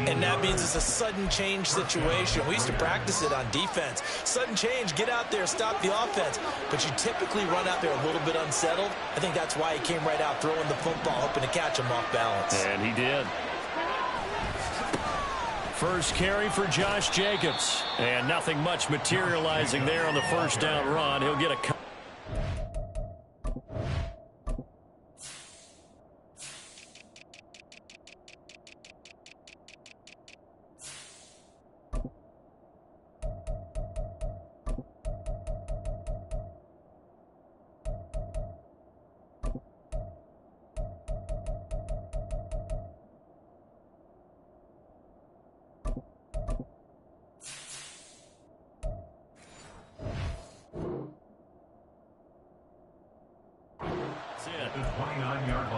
And that means it's a sudden change situation. We used to practice it on defense. Sudden change, get out there, stop the offense. But you typically run out there a little bit unsettled. I think that's why he came right out throwing the football, hoping to catch him off balance. And he did. First carry for Josh Jacobs. And nothing much materializing there on the first down run. He'll get a cut.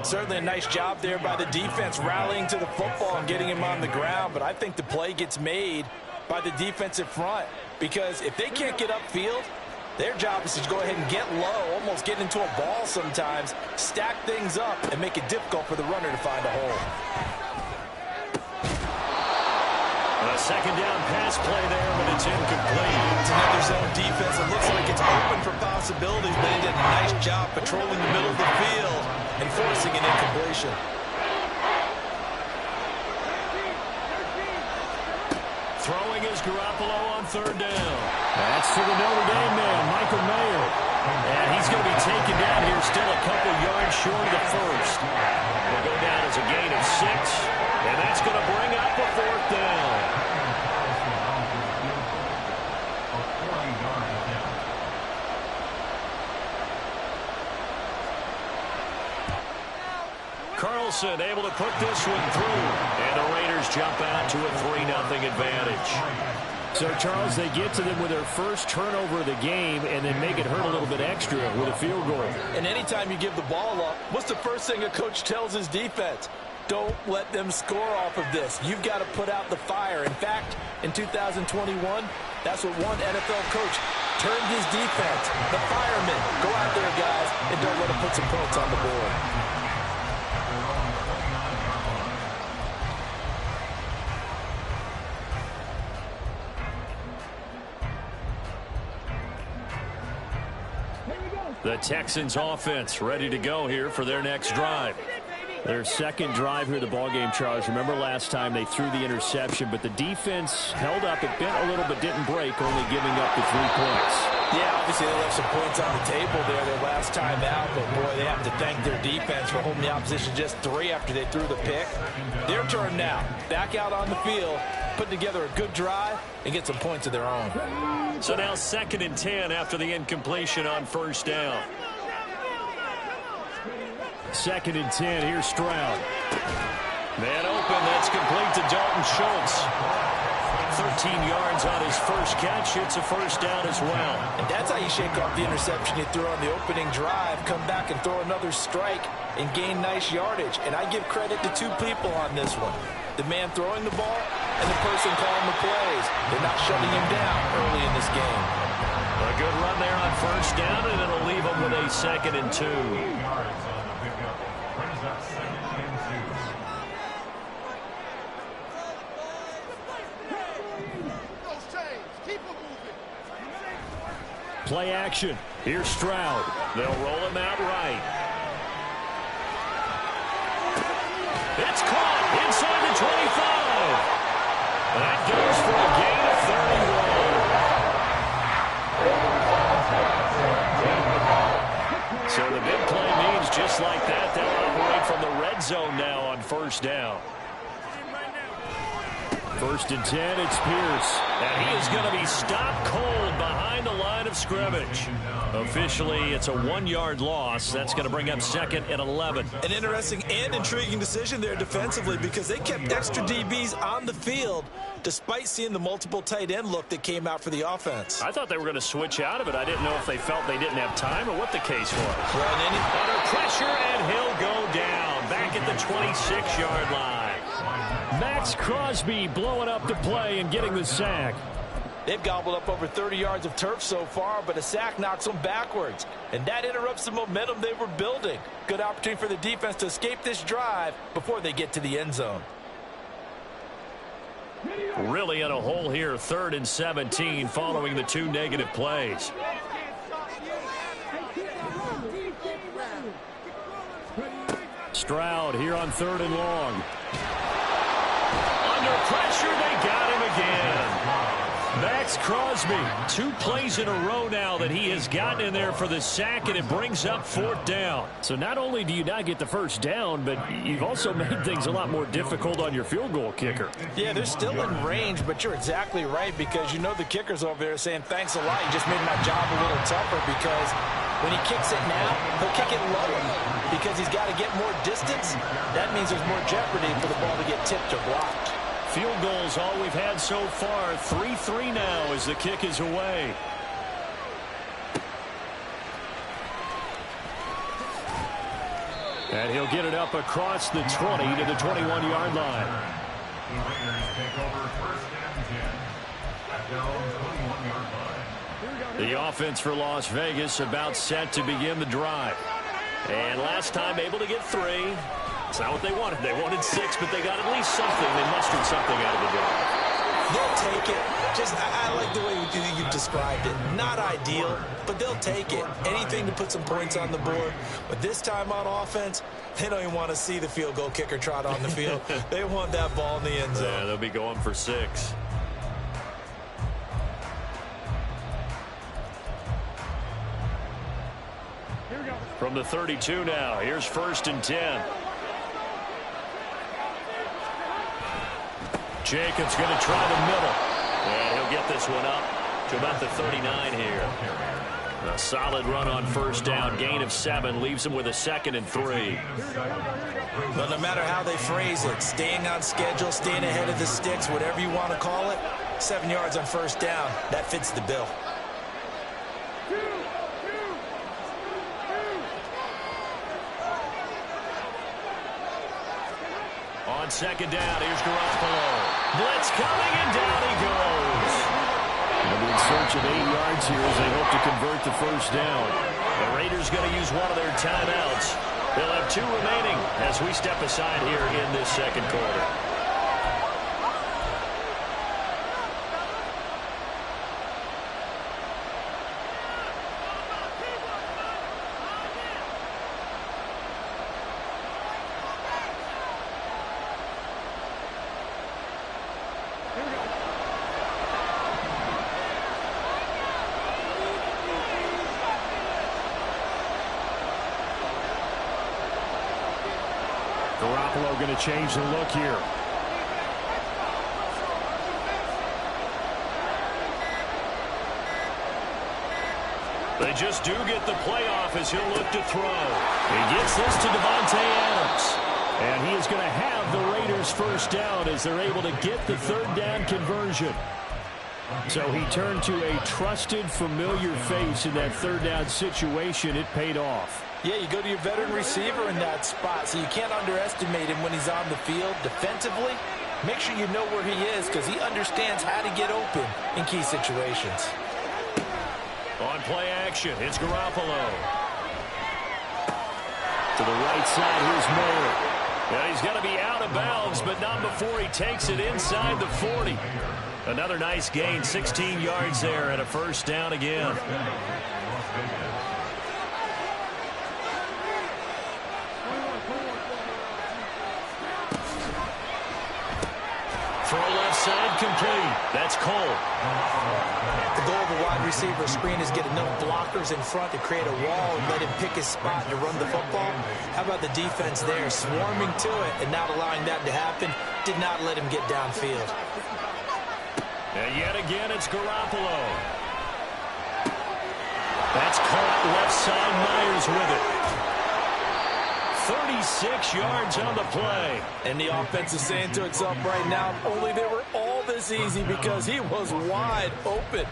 Certainly a nice job there by the defense rallying to the football and getting him on the ground, but I think the play gets made by the defensive front because if they can't get upfield, their job is to go ahead and get low, almost get into a ball sometimes, stack things up, and make it difficult for the runner to find a hole. A second down pass play there, but it's incomplete. It's another zone defense. It looks like it's open for possibilities, but he did a nice job patrolling the middle of the field and forcing an incompletion. Throwing is Garoppolo on third down. That's to the Notre Dame man, Michael Mayer. And he's going to be taken down here, still a couple yards short of the first. They'll go down as a gain of 6, and that's going to bring up a fourth down. Carlson able to put this one through. And the Raiders jump out to a 3-0 advantage. So, Charles, they get to them with their first turnover of the game and then make it hurt a little bit extra with a field goal. And anytime you give the ball up, what's the first thing a coach tells his defense? Don't let them score off of this. You've got to put out the fire. In fact, in 2021, that's what one NFL coach turned his defense. The firemen. Go out there, guys, and don't let them put some points on the board. The Texans offense ready to go here for their next drive. Their second drive here, the ballgame, Charles. Remember last time they threw the interception, but the defense held up. It bent a little but didn't break, only giving up the 3 points. Yeah, obviously they left some points on the table there their last time out, but boy, they have to thank their defense for holding the opposition just 3 after they threw the pick. Their turn now. Back out on the field, put together a good drive, and get some points of their own. So now 2nd and 10 after the incompletion on first down. 2nd and 10. Here's Stroud. Man open. That's complete to Dalton Schultz. 13 yards on his first catch. It's a first down as well. And that's how you shake off the interception you threw on the opening drive. Come back and throw another strike and gain nice yardage. And I give credit to 2 people on this one. The man throwing the ball and the person calling the plays. They're not shutting him down early in this game. A good run there on first down, and it'll leave him with a 2nd and 2. Play action. Here's Stroud. They'll roll him out right. It's caught inside the 25. That goes for a gain of 31. So the big play means just like that, they'll operate from the red zone now on first down. 1st and 10, it's Pierce. And he is going to be stopped cold behind the line of scrimmage. Officially, it's a 1-yard loss. That's going to bring up 2nd and 11. An interesting and intriguing decision there defensively because they kept extra DBs on the field despite seeing the multiple tight end look that came out for the offense. I thought they were going to switch out of it. I didn't know if they felt they didn't have time or what the case was. Well, under pressure, and he'll go down back at the 26-yard line. Max Crosby blowing up the play and getting the sack. They've gobbled up over 30 yards of turf so far, but a sack knocks them backwards. And that interrupts the momentum they were building. Good opportunity for the defense to escape this drive before they get to the end zone. Really in a hole here, 3rd and 17 following the 2 negative plays. Stroud here on 3rd and long. Under pressure, they got him again. Max Crosby, 2 plays in a row now that he has gotten in there for the sack, and it brings up 4th down. So not only do you not get the first down, but you've also made things a lot more difficult on your field goal kicker. Yeah, they're still in range, but you're exactly right, because you know the kicker's over there saying, thanks a lot, you just made my job a little tougher, because when he kicks it now, he'll kick it lower because he's got to get more distance. That means there's more jeopardy for the ball to get tipped or blocked. Field goals all we've had so far. 3-3 now as the kick is away. And he'll get it up across the 20 to the 21-yard line. The offense for Las Vegas about set to begin the drive. And last time able to get 3. It's not what they wanted. They wanted 6, but they got at least something. They mustered something out of the drive. They'll take it. I like the way you described it. Not ideal, but they'll take it. Anything to put some points on the board. But this time on offense, they don't even want to see the field goal kicker trot on the field. They want that ball in the end zone. Yeah, they'll be going for 6. From the 32 now, here's 1st and 10. Jacobs going to try the middle. And he'll get this one up to about the 39 here. A solid run on 1st down. Gain of 7 leaves him with a 2nd and 3. But no matter how they phrase it, staying on schedule, staying ahead of the sticks, whatever you want to call it, 7 yards on 1st down, that fits the bill. On 2nd down, here's Garoppolo. Blitz coming, and down he goes. They'll be in search of 8 yards here as they hope to convert the 1st down. The Raiders going to use one of their timeouts. They'll have 2 remaining as we step aside here in this 2nd quarter. Garoppolo going to change the look here. They just do get the playoff as he'll look to throw. He gets this to Dfwjay Adams. And he is going to have the Raiders 1st down as they're able to get the 3rd down conversion. So he turned to a trusted, familiar face in that 3rd down situation. It paid off. Yeah, you go to your veteran receiver in that spot, so you can't underestimate him when he's on the field. Defensively, make sure you know where he is because he understands how to get open in key situations. On play action, it's Garoppolo. To the right side, here's Mayer. Yeah, he's going to be out of bounds, but not before he takes it inside the 40. Another nice gain, 16 yards there, and a 1st down again. Throw left side complete. That's Cole. The goal of a wide receiver screen is get enough blockers in front to create a wall and let him pick his spot to run the football. How about the defense there, swarming to it and not allowing that to happen? Did not let him get downfield. And yet again, it's Garoppolo. That's caught left side. Myers with it. 36 yards on the play. And the offense is saying to itself right now, only they were all this easy because he was wide open.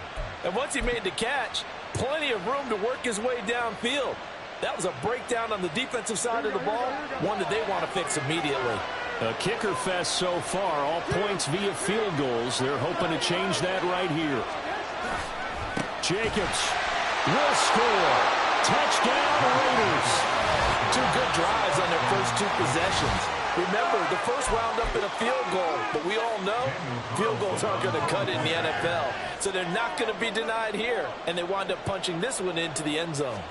And once he made the catch, plenty of room to work his way downfield. That was a breakdown on the defensive side of the ball, one that they want to fix immediately. A kicker fest so far, all points via field goals. They're hoping to change that right here. Jacobs will score. Touchdown, Raiders. 2 good drives on their first 2 possessions. Remember, the first wound up in a field goal, but we all know field goals aren't going to cut it in the NFL. So they're not going to be denied here, and they wind up punching this one into the end zone.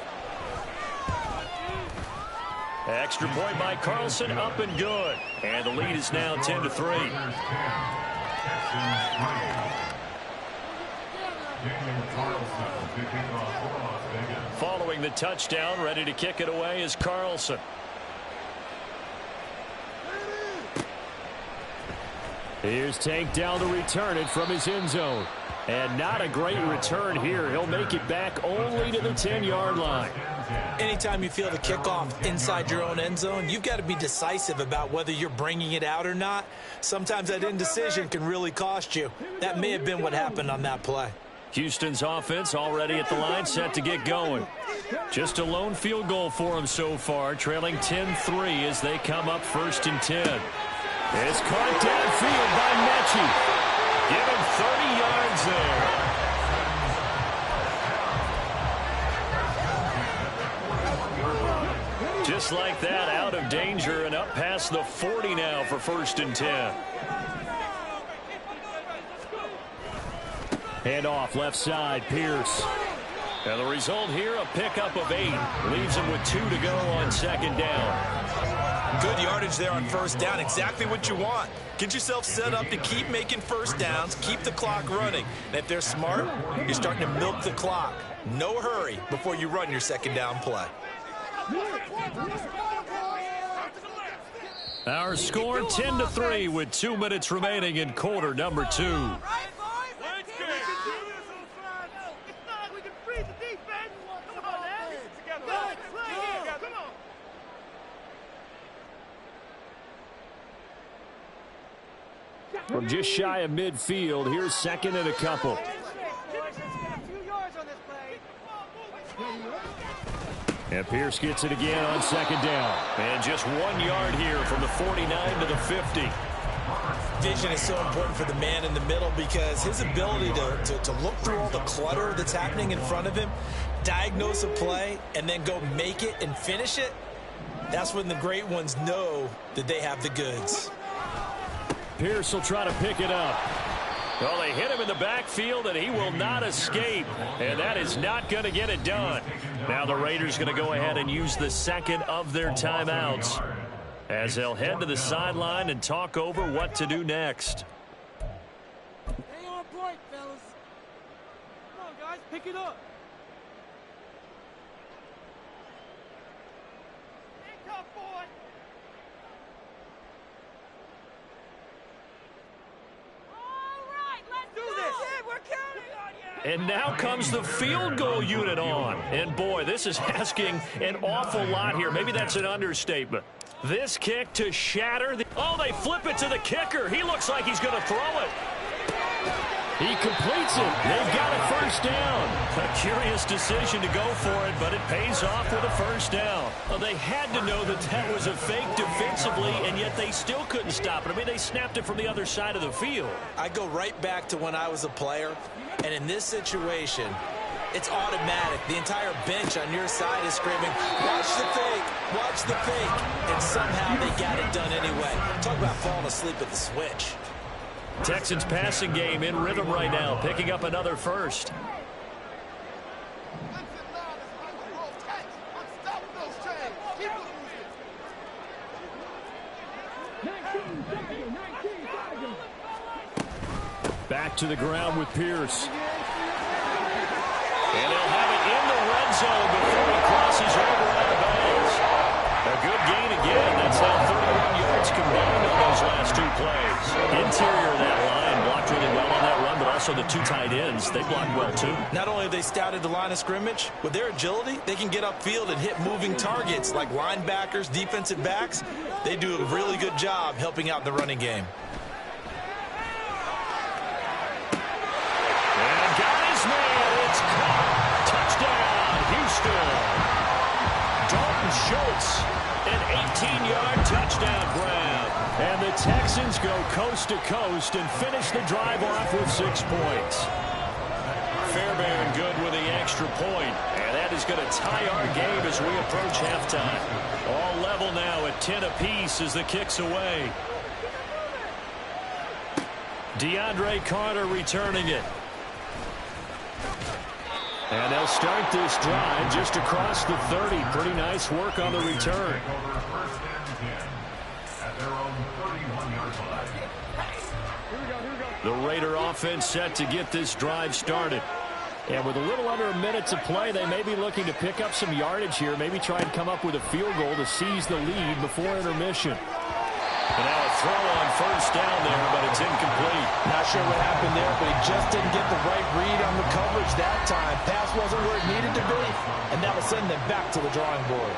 Extra point by Carlson, up and good. And the lead is now 10-3. Following the touchdown, ready to kick it away is Carlson. Here's Tank down to return it from his end zone. And not a great return here. He'll make it back only to the 10-yard line. Anytime you feel the kickoff inside your own end zone, you've got to be decisive about whether you're bringing it out or not. Sometimes that indecision can really cost you. That may have been what happened on that play. Houston's offense already at the line, set to get going. Just a lone field goal for them so far, trailing 10-3 as they come up 1st and 10. It's caught downfield by Mechie. Give him 30 yards there. Just like that, out of danger and up past the 40 now for 1st and 10. Hand off left side, Pierce. And the result here, a pickup of 8. Leaves him with 2 to go on 2nd down. Good yardage there on 1st down. Exactly what you want. Get yourself set up to keep making 1st downs, keep the clock running. And if they're smart, you're starting to milk the clock. No hurry before you run your 2nd down play. Our score 10-3 with 2 minutes remaining in quarter number 2. From just shy of midfield, here's 2nd and a couple. And Pierce gets it again on 2nd down. And just 1 yard here from the 49 to the 50. Vision is so important for the man in the middle because his ability to look through all the clutter that's happening in front of him, diagnose a play, and then go make it and finish it, that's when the great ones know that they have the goods. Pierce will try to pick it up. Well, they hit him in the backfield, and he will not escape. And that is not going to get it done. Now the Raiders going to go ahead and use the 2nd of their timeouts as they'll head to the sideline and talk over what to do next. Stay on point, fellas. Come on, guys, pick it up. Stay tough, boy. And now comes the field goal unit on. And, boy, this is asking an awful lot here. Maybe that's an understatement. This kick to shatter. Oh, they flip it to the kicker. He looks like he's going to throw it. He completes it. They've got a 1st down. A curious decision to go for it, but it pays off with a 1st down. Well, they had to know that that was a fake defensively, and yet they still couldn't stop it. I mean, they snapped it from the other side of the field. I go right back to when I was a player, and in this situation, it's automatic. The entire bench on your side is screaming, watch the fake, watch the fake. And somehow they got it done anyway. Talk about falling asleep at the switch. Texans passing game in rhythm right now, picking up another 1st. Back to the ground with Pierce. And they'll have it in the red zone before he crosses over out of bounds. A good gain again. That's now 31 yards combined on those last 2 plays. Interior of that line blocked really well on that run, but also the 2 tight ends, they blocked well too. Not only have they scouted the line of scrimmage, with their agility, they can get upfield and hit moving targets like linebackers, defensive backs. They do a really good job helping out the running game. And got his man. It's caught. Touchdown, Houston. Dalton Schultz, an 18-yard touchdown grab. And the Texans go coast to coast and finish the drive off with 6 points. Fairbairn good with the extra point. And that is going to tie our game as we approach halftime. All level now at 10 apiece as the kick's away. DeAndre Carter returning it. And they'll start this drive just across the 30. Pretty nice work on the return. The Raider offense set to get this drive started. And with a little under a minute to play, they may be looking to pick up some yardage here, maybe try and come up with a field goal to seize the lead before intermission. And now a throw on first down there, but it's incomplete. Not sure what happened there, but he just didn't get the right read on the coverage that time. Pass wasn't where it needed to be, and that will send them back to the drawing board.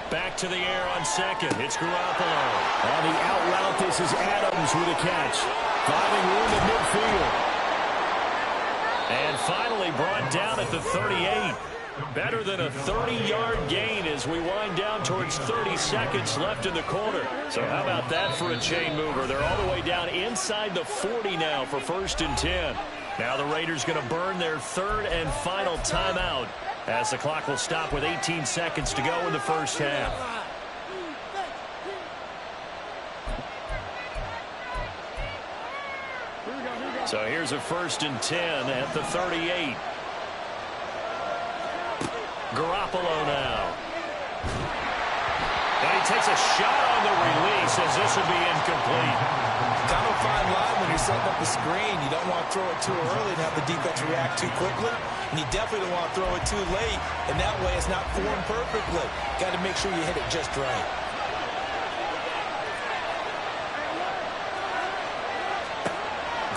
Back to the air on second. It's Garoppolo. On the out route, this is Adams with a catch. Finding room in midfield. And finally brought down at the 38. Better than a 30-yard gain as we wind down towards 30 seconds left in the quarter. So how about that for a chain mover? They're all the way down inside the 40 now for 1st and 10. Now the Raiders going to burn their third and final timeout, as the clock will stop with 18 seconds to go in the first half. So here's a 1st and 10 at the 38. Garoppolo now. And he takes a shot on the release as this will be incomplete. Kind of a fine line when you're setting up the screen. You don't want to throw it too early and have the defense react too quickly. And you definitely don't want to throw it too late. And that way it's not formed perfectly. Got to make sure you hit it just right.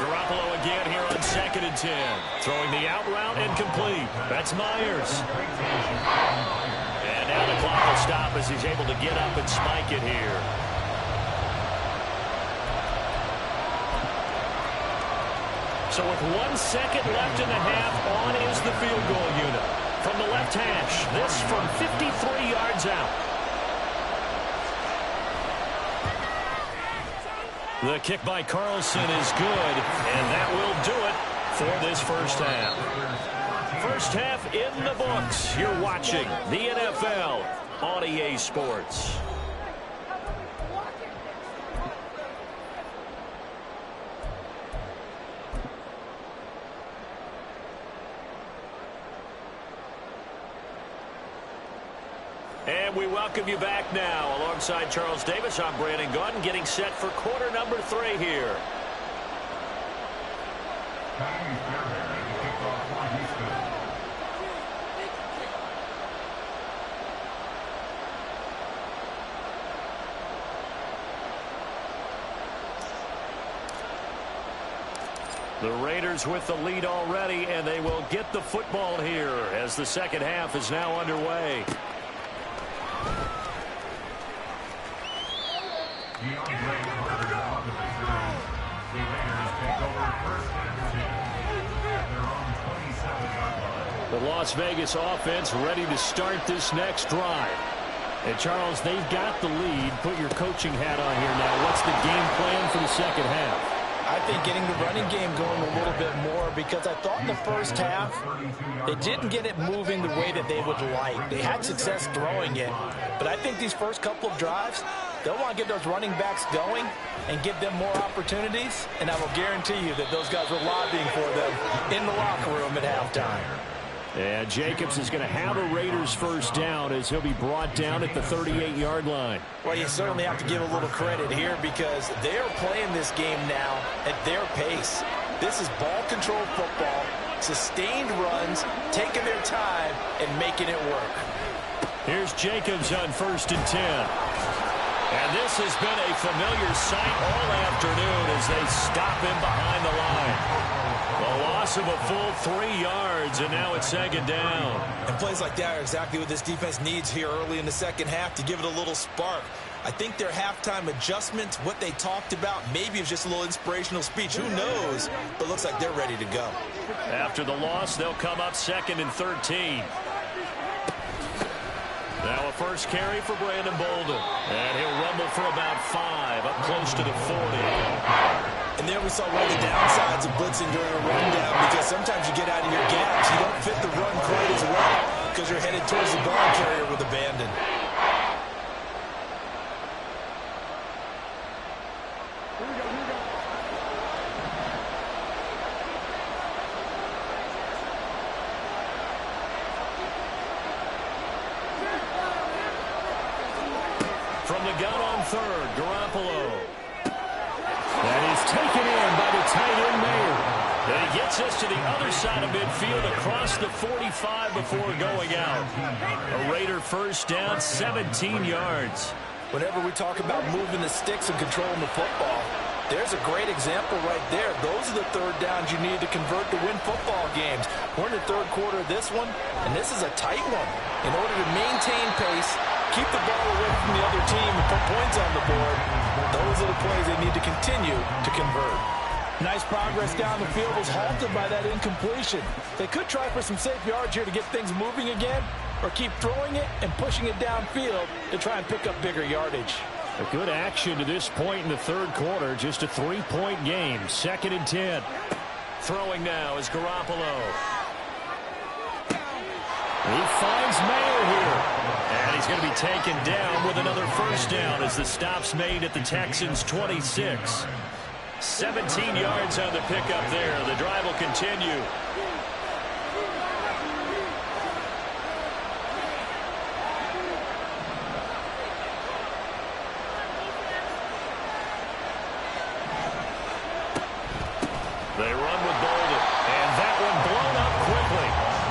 Garoppolo again here on 2nd and 10. Throwing the out route incomplete. That's Myers. And now the clock will stop as he's able to get up and spike it here. So with 1 second left in the half, on is the field goal unit. From the left hash, this from 53 yards out. The kick by Carlson is good, and that will do it for this first half. First half in the books. You're watching the NFL on EA Sports. And we welcome you back now. Alongside Charles Davis, I'm Brandon Gaudin, getting set for quarter number 3 here. The Raiders with the lead already, and they will get the football here as the second half is now underway. The Las Vegas offense ready to start this next drive. And Charles, they've got the lead. Put your coaching hat on here now. What's the game plan for the second half? I think getting the running game going a little bit more, because I thought in the first half they didn't get it moving the way that they would like. They had success throwing it, but I think these first couple of drives, they'll want to get those running backs going and give them more opportunities, and I will guarantee you that those guys were lobbying for them in the locker room at halftime. And Jacobs is going to have a Raiders first down as he'll be brought down at the 38-yard line. Well, you certainly have to give a little credit here because they're playing this game now at their pace. This is ball-controlled football, sustained runs, taking their time, and making it work. Here's Jacobs on 1st and 10. And this has been a familiar sight all afternoon as they stop him behind the line. A loss of a full 3 yards, and now it's second down. And plays like that are exactly what this defense needs here early in the second half to give it a little spark. I think their halftime adjustment, what they talked about, maybe it's just a little inspirational speech. Who knows? But looks like they're ready to go. After the loss, they'll come up 2nd and 13. Now a first carry for Brandon Bolden. And he'll rumble for about 5, up close to the 40. And there we saw one of the downsides of blitzing during a rundown, because sometimes you get out of your gaps. You don't fit the run quite as well because you're headed towards the ball carrier with abandon. From the gun on 3rd, Garoppolo. That is taken in by the tight end, Mayer. And he gets us to the other side of midfield across the 45 before going out. A Raider first down, 17 yards. Whenever we talk about moving the sticks and controlling the football, there's a great example right there. Those are the third downs you need to convert to win football games. We're in the third quarter of this one, and this is a tight one. In order to maintain pace, keep the ball away from the other team and put points on the board, those are the plays they need to continue to convert. Nice progress down the field was halted by that incompletion. They could try for some safe yards here to get things moving again, or keep throwing it and pushing it downfield to try and pick up bigger yardage. A good action to this point in the third quarter. Just a 3-point game. 2nd and 10. Throwing now is Garoppolo. He finds Mayer here. And he's going to be taken down with another first down as the stop's made at the Texans' 26. 17 yards on the pickup there. The drive will continue. They run with Bolden. And that one blown up quickly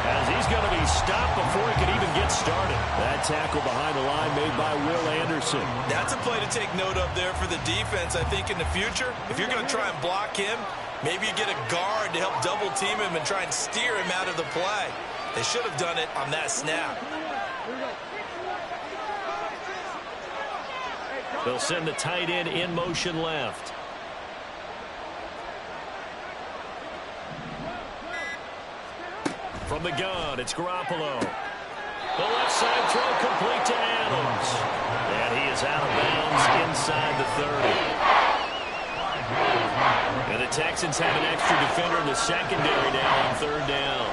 as he's going to be stopped before he can even get started. That tackle behind the line made by Will Anderson. That's a play to take note of there for the defense. I think in the future, if you're going to try and block him, maybe you get a guard to help double team him and try and steer him out of the play. They should have done it on that snap. They'll send the tight end in motion left. From the gun, it's Garoppolo. The left side throw complete to Adams. And he is out of bounds inside the 30. And the Texans have an extra defender in the secondary now on 3rd down.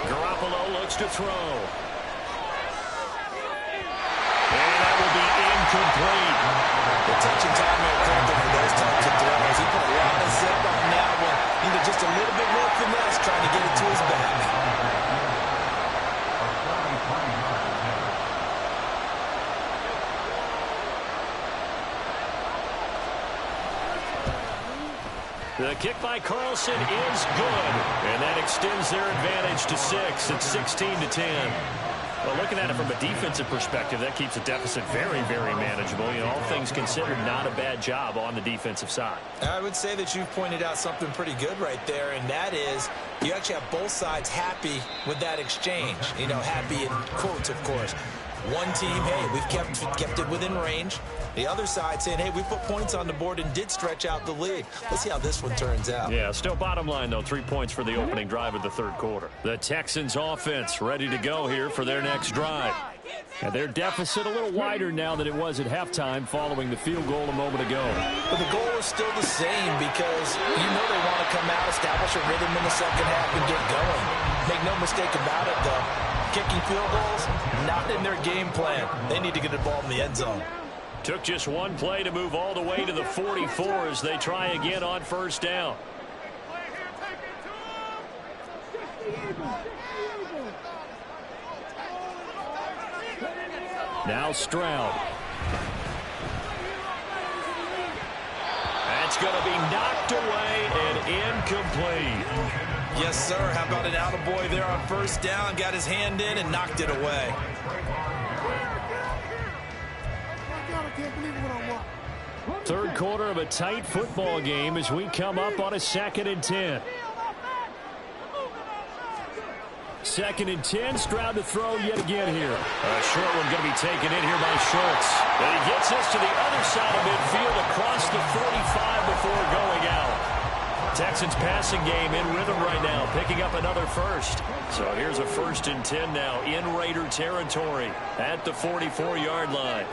Garoppolo looks to throw. Complete. The touching time there critical for those types of throws. He put a lot of zip on that one. Needed just a little bit more finesse trying to get it to his back. The kick by Carlson is good. And that extends their advantage to 6. It's 16-10. Well, looking at it from a defensive perspective, that keeps the deficit very, very manageable. You know, all things considered, not a bad job on the defensive side. I would say that you've pointed out something pretty good right there, and that is you actually have both sides happy with that exchange. You know, happy in quotes, of course. One team, hey, we've kept it within range. The other side saying, hey, we put points on the board and did stretch out the lead. Let's see how this one turns out. Yeah, still bottom line, though, 3 points for the opening drive of the third quarter. The Texans offense ready to go here for their next drive. And their deficit a little wider now than it was at halftime following the field goal a moment ago. But the goal is still the same because you know they want to come out, establish a rhythm in the second half and get going. Make no mistake about it, though. Kicking field goals, not in their game plan. They need to get the ball in the end zone. Took just one play to move all the way to the 44 as they try again on first down. Now Stroud. That's going to be knocked away and incomplete. Yes, sir. How about an attaboy there on first down? Got his hand in and knocked it away. Third quarter of a tight football game as we come up on a 2nd and 10. 2nd and 10. Stroud to throw yet again here. A short one going to be taken in here by Schultz. And he gets this to the other side of midfield across the 45 before going out. Texans passing game in rhythm right now, picking up another first. So here's a 1st and 10 now in Raider territory at the 44-yard line.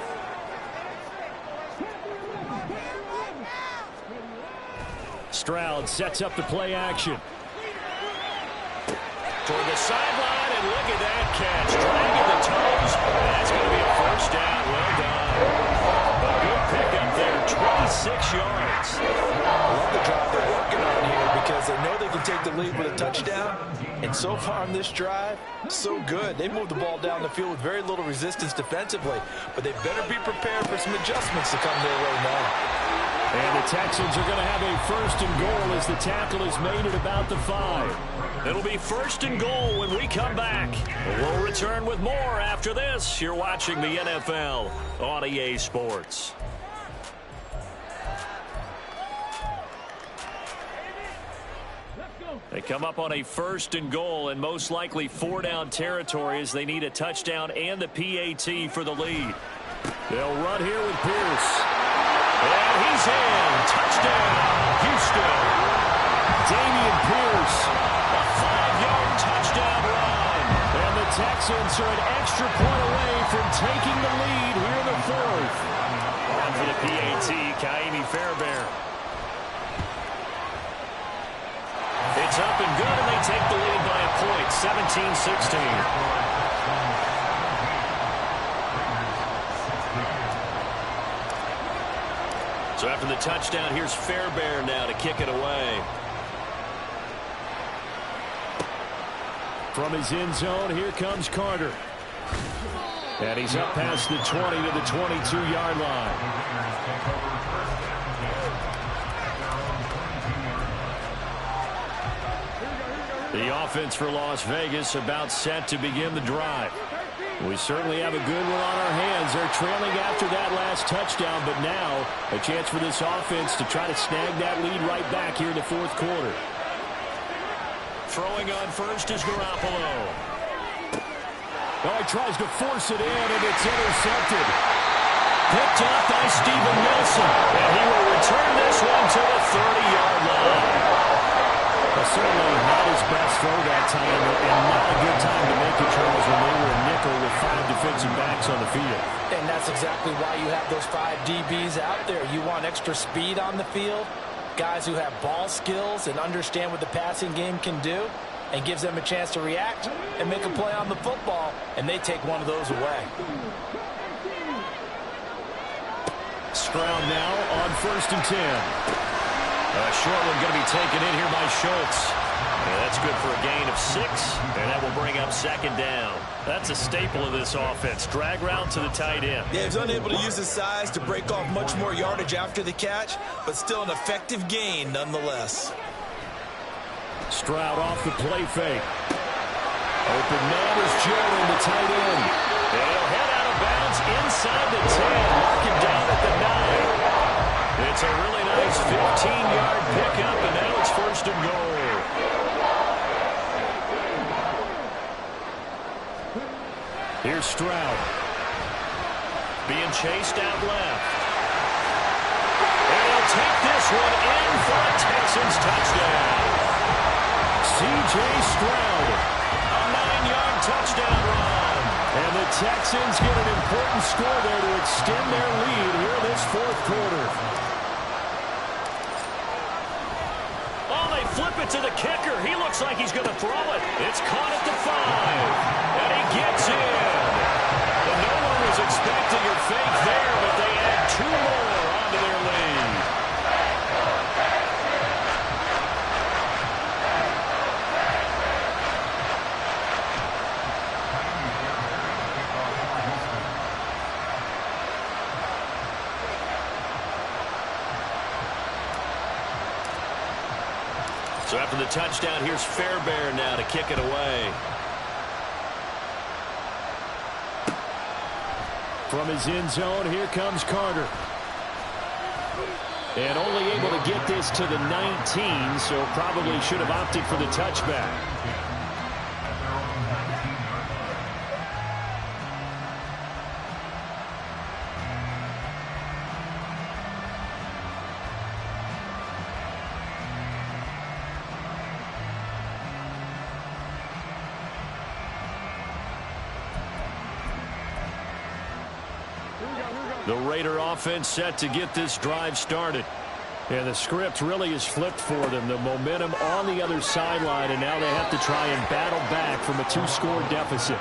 Stroud sets up the play action. Toward the sideline, and look at that catch. Dragging the toes. That's going to be a 1st down. Well done. A good pickup there, 26 yards. I love the drive they're working on here because they know they can take the lead with a touchdown. And so far on this drive, so good. They moved the ball down the field with very little resistance defensively. But they better be prepared for some adjustments to come their way now. And the Texans are going to have a 1st and goal as the tackle is made at about the 5. It'll be 1st and goal when we come back. We'll return with more after this. You're watching the NFL on EA Sports. They come up on a 1st and goal and most likely 4-down territory as they need a touchdown and the PAT for the lead. They'll run here with Pierce. And he's in. Touchdown, Houston. Dameon Pierce. A 5-yard touchdown run. And the Texans are an extra point away from taking the lead here in the 4th. On for the PAT, Kaimi Fairbairn. It's up and good, and they take the lead by a point, 17-16. So after the touchdown, here's Fairbairn now to kick it away. From his end zone, here comes Carter. And he's up past the 20 to the 22-yard line. The offense for Las Vegas about set to begin the drive. We certainly have a good one on our hands. They're trailing after that last touchdown, but now a chance for this offense to try to snag that lead right back here in the 4th quarter. Throwing on first is Garoppolo. Oh, he tries to force it in, and it's intercepted. Picked up by Steven Nelson. And he will return this one to the 30-yard line. Certainly not his best throw that time, and not a good time to make it, Charles, when they were a nickel with 5 defensive backs on the field. And that's exactly why you have those 5 DBs out there. You want extra speed on the field, guys who have ball skills and understand what the passing game can do, and gives them a chance to react and make a play on the football, and they take one of those away. Stroud now on 1st and 10. A short one going to be taken in here by Schultz. And that's good for a gain of 6, and that will bring up 2nd down. That's a staple of this offense. Drag route to the tight end. Yeah, he's unable to use his size to break off much more yardage after the catch, but still an effective gain nonetheless. Stroud off the play fake. Open man is Joe in the tight end. They'll head out of bounds inside the 10. Mark him down at the 9. It's a really nice 15-yard pickup, and now it's 1st and goal. Here's Stroud. Being chased out left. And he'll take this one in for a Texans touchdown. C.J. Stroud. A 9-yard touchdown run. And the Texans get an important score there to extend their lead here in this 4th quarter. Oh, they flip it to the kicker. He looks like he's going to throw it. It's caught at the 5. And he gets in. And no one was expecting a fake there, but they add 2 more onto their lead. So after the touchdown, here's Fairbairn now to kick it away. From his end zone, here comes Carter. And only able to get this to the 19, so probably should have opted for the touchback. The Raider offense set to get this drive started. And the script really is flipped for them. The momentum on the other sideline, and now they have to try and battle back from a 2-score deficit.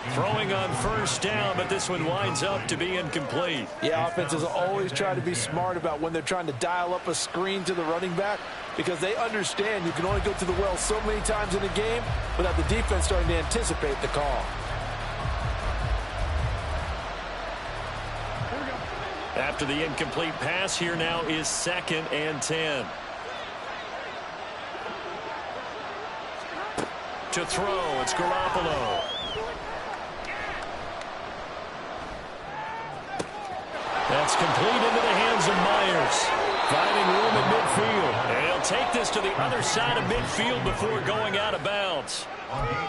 Throwing on first down, but this one winds up to be incomplete. Yeah, offenses always try to be smart about when they're trying to dial up a screen to the running back, because they understand you can only go to the well so many times in a game without the defense starting to anticipate the call. After the incomplete pass, here now is 2nd and 10. To throw, it's Garoppolo. That's complete into the hands of Myers. Finding room at midfield. And he'll take this to the other side of midfield before going out of bounds.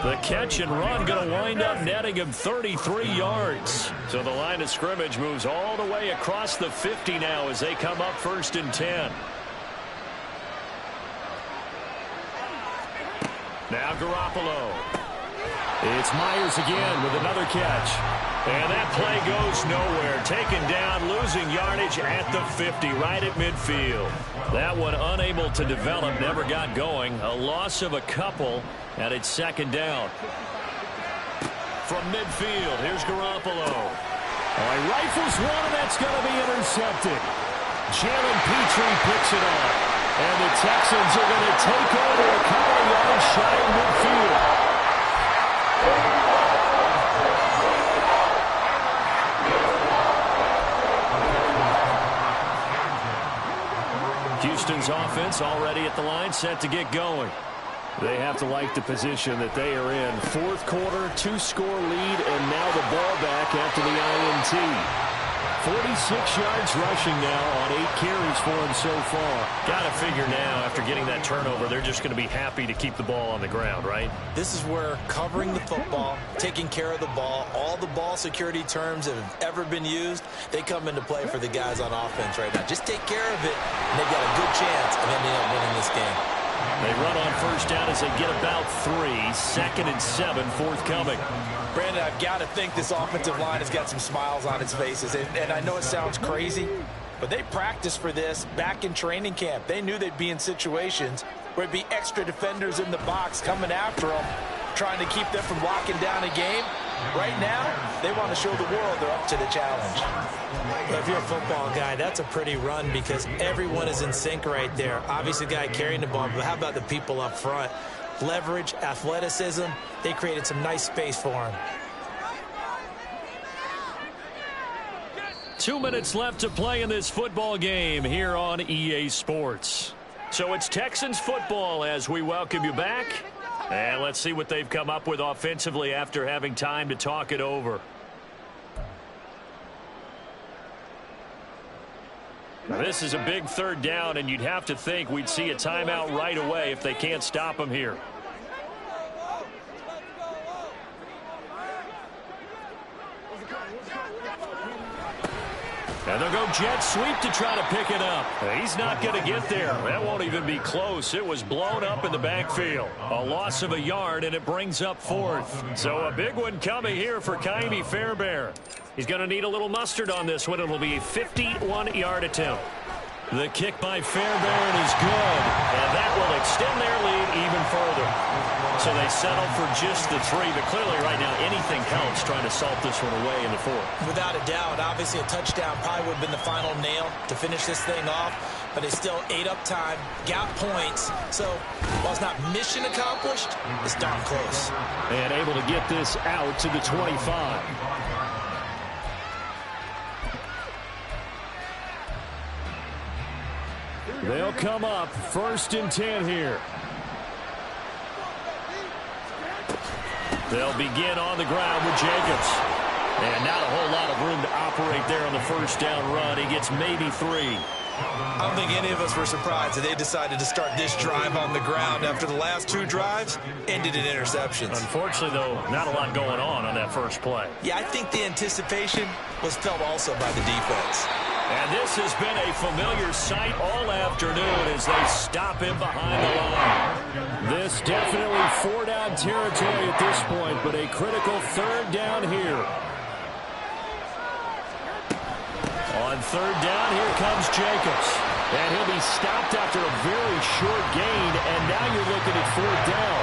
The catch and run going to wind up netting him 33 yards. So the line of scrimmage moves all the way across the 50 now as they come up 1st and 10. Now Garoppolo. It's Myers again with another catch. And that play goes nowhere. Taken down, losing yardage at the 50, right at midfield. That one unable to develop, never got going. A loss of a couple, and it's 2nd down. From midfield, here's Garoppolo. He rifles one, and that's going to be intercepted. Jalen Petrie picks it up. And the Texans are going to take over a couple of yards shy of midfield. Houston's offense already at the line, set to get going. They have to like the position that they are in. 4th quarter, 2-score lead, and now the ball back after the INT. 46 yards rushing now on 8 carries for him so far. Got to figure now, after getting that turnover, they're just going to be happy to keep the ball on the ground, right? This is where covering the football, taking care of the ball, all the ball security terms that have ever been used, they come into play for the guys on offense right now. Just take care of it, and they've got a good chance of ending up winning this game. They run on first down as they get about 3. 2nd and 7 forthcoming. Brandon, I've got to think this offensive line has got some smiles on its faces. And I know it sounds crazy, but they practiced for this back in training camp. They knew they'd be in situations where it'd be extra defenders in the box coming after them, trying to keep them from locking down a game. Right now, they want to show the world they're up to the challenge. Well, if you're a football guy, that's a pretty run because everyone is in sync right there. Obviously, the guy carrying the ball, but how about the people up front? Leverage, athleticism, they created some nice space for him. 2 minutes left to play in this football game here on EA Sports. So it's Texans football as we welcome you back. And let's see what they've come up with offensively after having time to talk it over. Now, this is a big 3rd down, and you'd have to think we'd see a timeout right away if they can't stop them here. And they'll go jet sweep to try to pick it up. He's not going to get there. That won't even be close. It was blown up in the backfield. A loss of a yard, and it brings up 4th. So a big one coming here for Ka'imi Fairbairn. He's going to need a little mustard on this one. It'll be a 51-yard attempt. The kick by Fairbairn is good, and that will extend their lead even further. So they settle for just the 3, but clearly right now anything helps trying to salt this one away in the 4th. Without a doubt, obviously a touchdown probably would have been the final nail to finish this thing off, but they still ate up time, got points. So while it's not mission accomplished, it's darn close. And able to get this out to the 25. They'll come up 1st and 10 here. They'll begin on the ground with Jacobs. And not a whole lot of room to operate there on the first down run. He gets maybe 3. I don't think any of us were surprised that they decided to start this drive on the ground after the last 2 drives ended in interceptions. Unfortunately, though, not a lot going on that first play. Yeah, I think the anticipation was felt also by the defense. And this has been a familiar sight all afternoon as they stop him behind the line. This definitely 4-down territory at this point, but a critical 3rd down here. On 3rd down, here comes Jacobs. And he'll be stopped after a very short gain, and now you're looking at 4th down.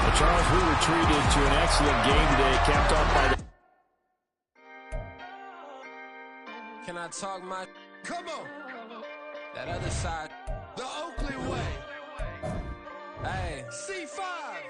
Well, Charles, we were treated to an excellent game today, capped off by the... Can I talk my... Come on! That other side. The Oakley way. Hey, C5.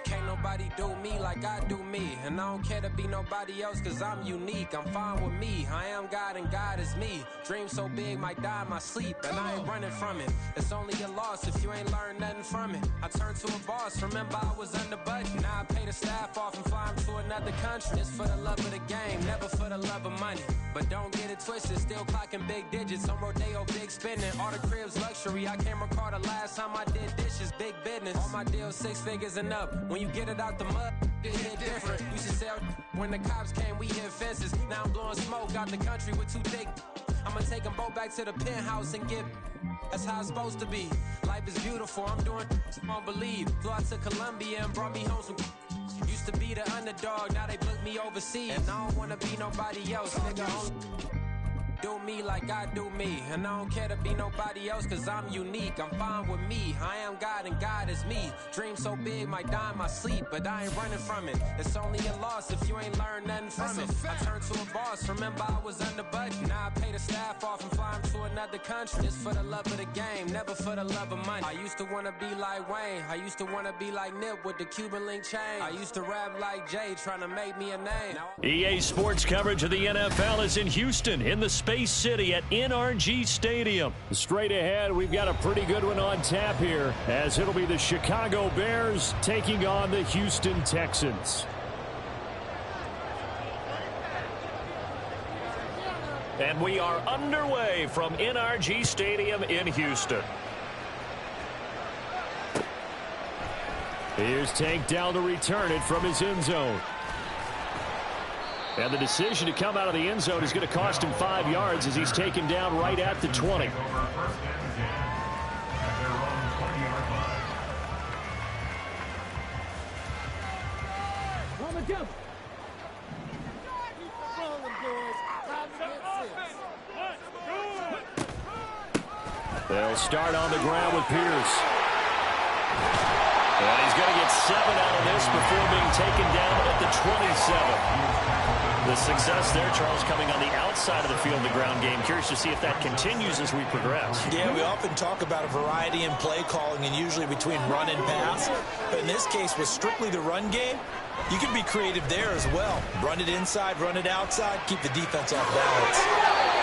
Can't nobody do me like I do me. And I don't care to be nobody else cause I'm unique. I'm fine with me. I am God and God is me. Dream so big might die in my sleep. And I ain't running from it. It's only a loss if you ain't learned nothing from it. I turned to a boss. Remember I was under budget. Now I pay the staff off and fly them to another country. It's for the love of the game, never for the love of money. But don't get it twisted. Still clocking big digits. On Rodeo, big spending. All the cribs luxury. I can't recall the last time I did dishes. Big business. All my deals 6 figures and up. When you get it out the mud, it hit different. You should sell when the cops came, we hit fences. Now I'm blowing smoke out the country with 2 thick. I'ma take them both back to the penthouse and get. That's how it's supposed to be. Life is beautiful. I'm doing won't believe. Flew out to Colombia and brought me home some. Used to be the underdog, now they book me overseas. And I don't wanna be nobody else, nigga. Do me like I do me. And I don't care to be nobody else cause I'm unique. I'm fine with me. I am God and God is me. Dream so big might die in my sleep. But I ain't running from it. It's only a loss if you ain't learned nothing from it. I turned to a boss. Remember I was under budget. Now I pay the staff off and fly them to another country. It's for the love of the game, never for the love of money. I used to wanna be like Wayne. I used to wanna be like Nip with the Cuban link chain. I used to rap like Jay trying to make me a name. EA Sports coverage of the NFL is in Houston in the Space City at NRG Stadium. Straight ahead, we've got a pretty good one on tap here as it'll be the Chicago Bears taking on the Houston Texans. And we are underway from NRG Stadium in Houston. Here's Tank down to return it from his end zone. And the decision to come out of the end zone is going to cost him 5 yards as he's taken down right at the 20. They'll start on the ground with Pierce. And he's going to get 7 out of this before being taken down at the 27. The success there, Charles, coming on the outside of the field, the ground game. Curious to see if that continues as we progress. Yeah, we often talk about a variety in play calling and usually between run and pass. But in this case, with strictly the run game, you can be creative there as well. Run it inside, run it outside, keep the defense off balance.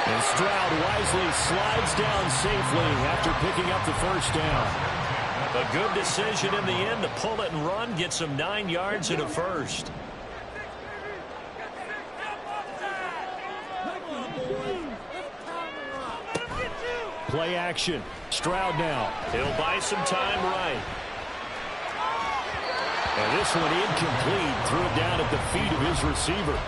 And Stroud wisely slides down safely after picking up the first down. A good decision in the end to pull it and run, get some 9 yards and a first. Play action. Stroud now. He'll buy some time right. And this one incomplete. Threw it down at the feet of his receiver.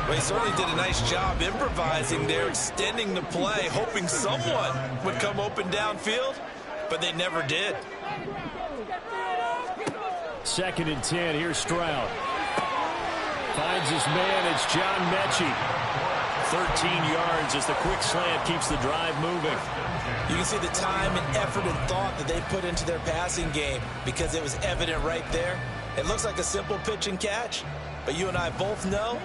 Well, he certainly did a nice job improvising there, extending the play, hoping someone would come open downfield, but they never did. 2nd and 10. Here's Stroud. Finds his man. It's John Mechie. 13 yards as the quick slant keeps the drive moving. You can see the time and effort and thought that they put into their passing game because it was evident right there. It looks like a simple pitch and catch, but you and I both know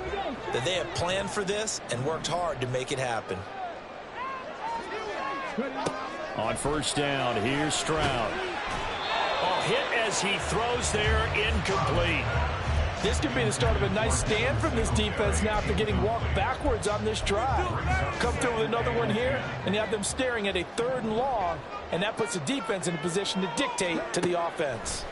that they have planned for this and worked hard to make it happen. On first down, here's Stroud. Oh, hit as he throws there, incomplete. This could be the start of a nice stand from this defense now after getting walked backwards on this drive. Come through with another one here, and you have them staring at a 3rd and long, and that puts the defense in a position to dictate to the offense.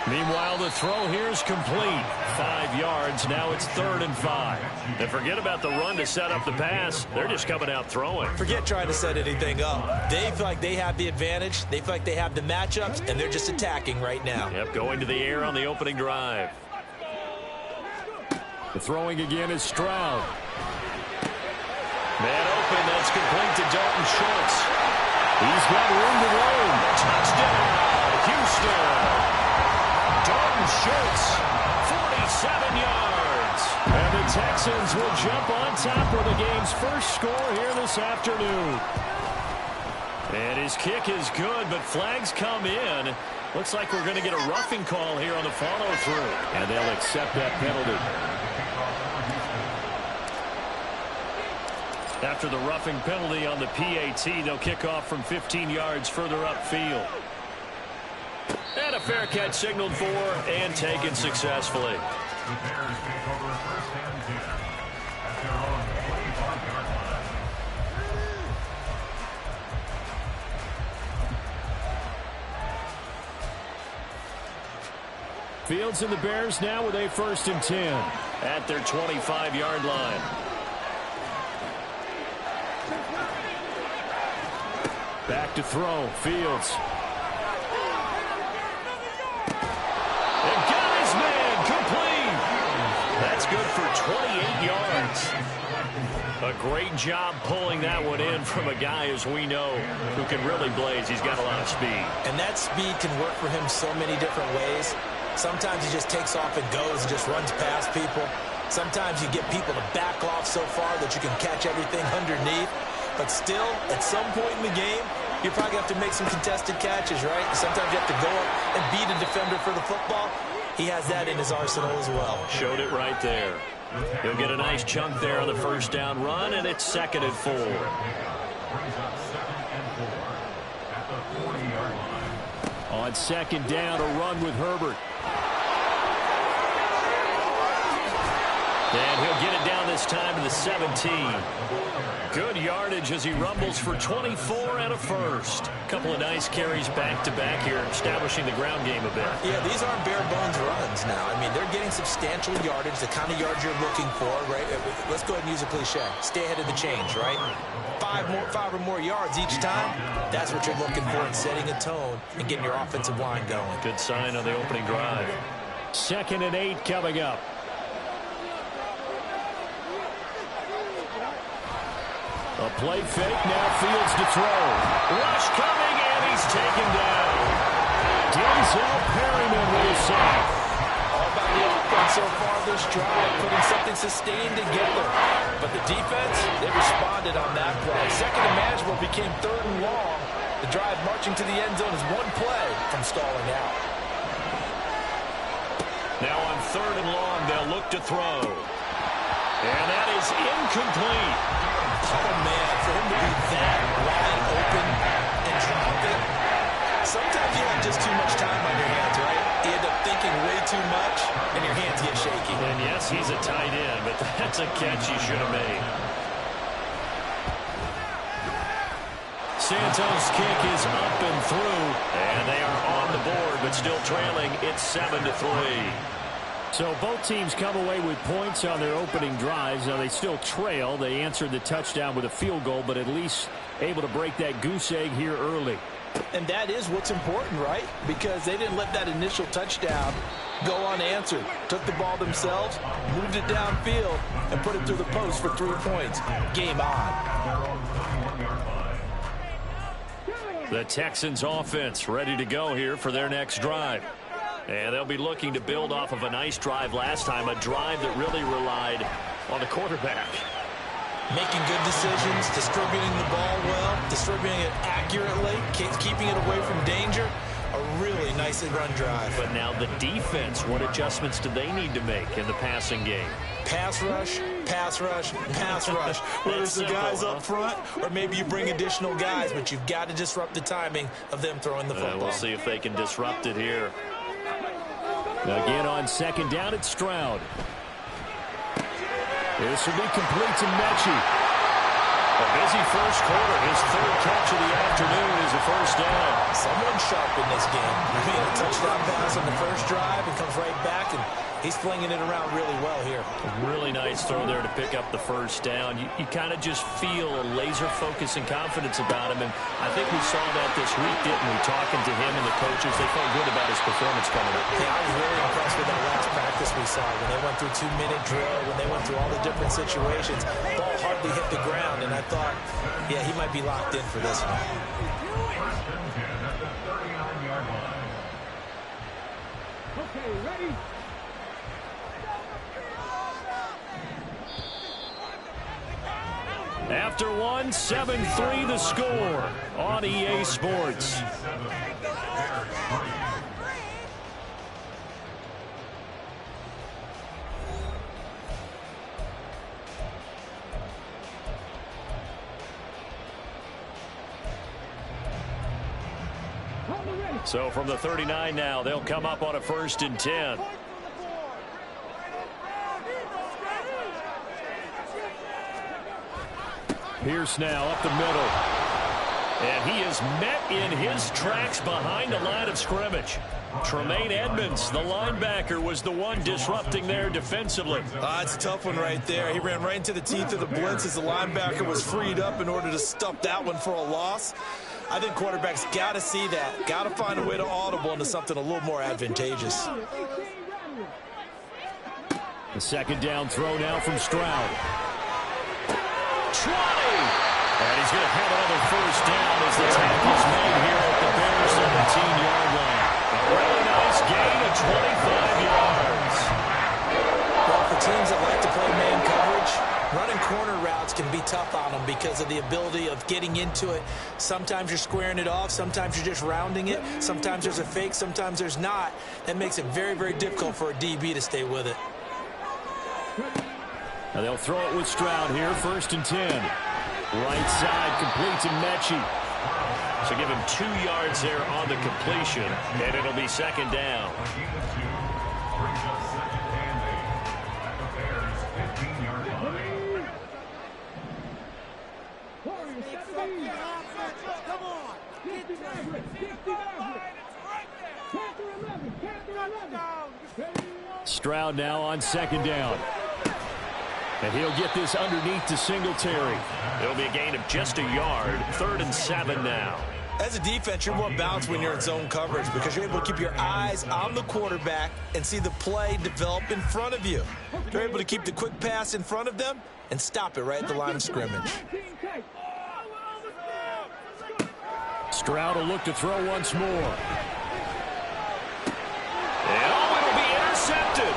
Meanwhile, the throw here is complete. 5 yards. Now it's 3rd and 5. And forget about the run to set up the pass. They're just coming out throwing. Forget trying to set anything up. They feel like they have the advantage. They feel like they have the matchups, and they're just attacking right now. Yep, going to the air on the opening drive. The throwing again is Stroud. Man open. That's complete to Dalton Schultz. He's got room to roam. Touchdown, Houston. Dalton Schultz, 47 yards. And the Texans will jump on top for the game's first score here this afternoon. And his kick is good, but flags come in. Looks like we're going to get a roughing call here on the follow-through. And they'll accept that penalty. After the roughing penalty on the PAT, they'll kick off from 15 yards further upfield. And a fair catch signaled for and taken successfully. Fields and the Bears now with a 1st and 10 at their 25-yard line. Back to throw. Fields. And got his man complete. That's good for 28 yards. A great job pulling that one in from a guy, as we know, who can really blaze. He's got a lot of speed. And that speed can work for him so many different ways. Sometimes he just takes off and goes and just runs past people. Sometimes you get people to back off so far that you can catch everything underneath. But still, at some point in the game, you probably have to make some contested catches, right? Sometimes you have to go up and beat a defender for the football. He has that in his arsenal as well. Showed it right there. He'll get a nice chunk there on the 1st down run, and it's 2nd and 4. On 2nd down, a run with Herbert. And he'll get it down this time to the 17. Good yardage as he rumbles for 24 and a 1st. Couple of nice carries back-to-back here, establishing the ground game a bit. Yeah, these aren't bare-bones runs now. I mean, they're getting substantial yardage, the kind of yards you're looking for, right? Let's go ahead and use a cliche. Stay ahead of the change, right? 5 or more yards each time. That's what you're looking for in setting a tone and getting your offensive line going. Good sign on the opening drive. 2nd and 8 coming up. A play fake, now Fields to throw. Rush coming, and he's taken down. Denzel Perryman with a sack. All about the offense so far this drive, putting something sustained together. But the defense, they responded on that play. 2nd and manageable became 3rd and long. The drive marching to the end zone is one play from stalling out. Now on 3rd and long, they'll look to throw. And that is incomplete. Oh, man, for him to be that wide open and drop it. Sometimes you have just too much time on your hands, right? You end up thinking way too much, and your hands get shaky. And yes, he's a tight end, but that's a catch he should have made. Santos' kick is up and through, and they are on the board, but still trailing. It's 7-3. So both teams come away with points on their opening drives. Now they still trail. They answered the touchdown with a field goal, but at least able to break that goose egg here early. And that is what's important, right? Because they didn't let that initial touchdown go unanswered. Took the ball themselves, moved it downfield, and put it through the post for 3 points. Game on. The Texans offense ready to go here for their next drive. And they'll be looking to build off of a nice drive last time, a drive that really relied on the quarterback. Making good decisions, distributing the ball well, distributing it accurately, keeping it away from danger. A really nicely run drive. But now the defense, what adjustments do they need to make in the passing game? Pass rush, pass rush, pass rush. Whether it's the guys up front or maybe you bring additional guys, but you've got to disrupt the timing of them throwing the football. We'll see if they can disrupt it here. Again on second down, it's Stroud. This will be complete to Mechie. A busy first quarter. His third catch of the afternoon is a first down. Someone sharp in this game. He made a touchdown pass on the first drive and comes right back, and he's flinging it around really well here. A really nice throw there to pick up the first down. You kind of just feel a laser focus and confidence about him, and I think we saw that this week, didn't we? Talking to him and the coaches, they felt good about his performance coming up. Yeah, I was really impressed with that last practice we saw when they went through 2-minute drill, when they went through all the different situations. Ball hardly hit the ground, and I thought, yeah, he might be locked in for this one. Okay, ready? After one, 7-3 the score on EA Sports. So from the 39 now, they'll come up on a 1st and 10. Pierce now up the middle. And he is met in his tracks behind the line of scrimmage. Tremaine Edmonds, the linebacker, was the one disrupting there defensively. It's a tough one right there. He ran right into the teeth of the blitz as the linebacker was freed up in order to stuff that one for a loss. I think quarterbacks got to see that. Got to find a way to audible into something a little more advantageous. The second down throw now from Stroud. 20! And he's going to have another first down as the tackle's made here at the Bears 17-yard line. A really nice gain of 25 yards. Well, for teams that like to play man coverage, running corner routes can be tough on them because of the ability of getting into it. Sometimes you're squaring it off. Sometimes you're just rounding it. Sometimes there's a fake. Sometimes there's not. That makes it very, very difficult for a DB to stay with it. Now they'll throw it with Stroud here, 1st and 10. Right side, complete to Mechie. So give him 2 yards there on the completion, and it'll be second down. Stroud now on second down. And he'll get this underneath to Singletary. It'll be a gain of just a yard. 3rd and 7 now. As a defense, you're more balanced when you're in zone coverage because you're able to keep your eyes on the quarterback and see the play develop in front of you. You're able to keep the quick pass in front of them and stop it right at the line of scrimmage. Stroud will look to throw once more. And it'll be intercepted.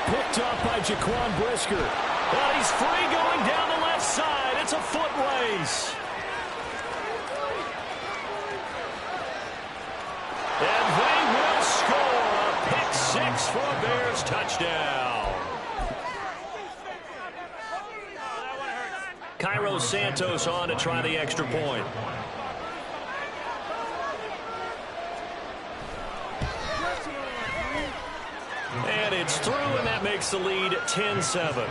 Picked up by Jaquan Brisker. But he's free going down the left side. It's a foot race. And they will score a pick 6 for a Bears touchdown. Cairo Santos on to try the extra point. And it's through, and that makes the lead 10-7.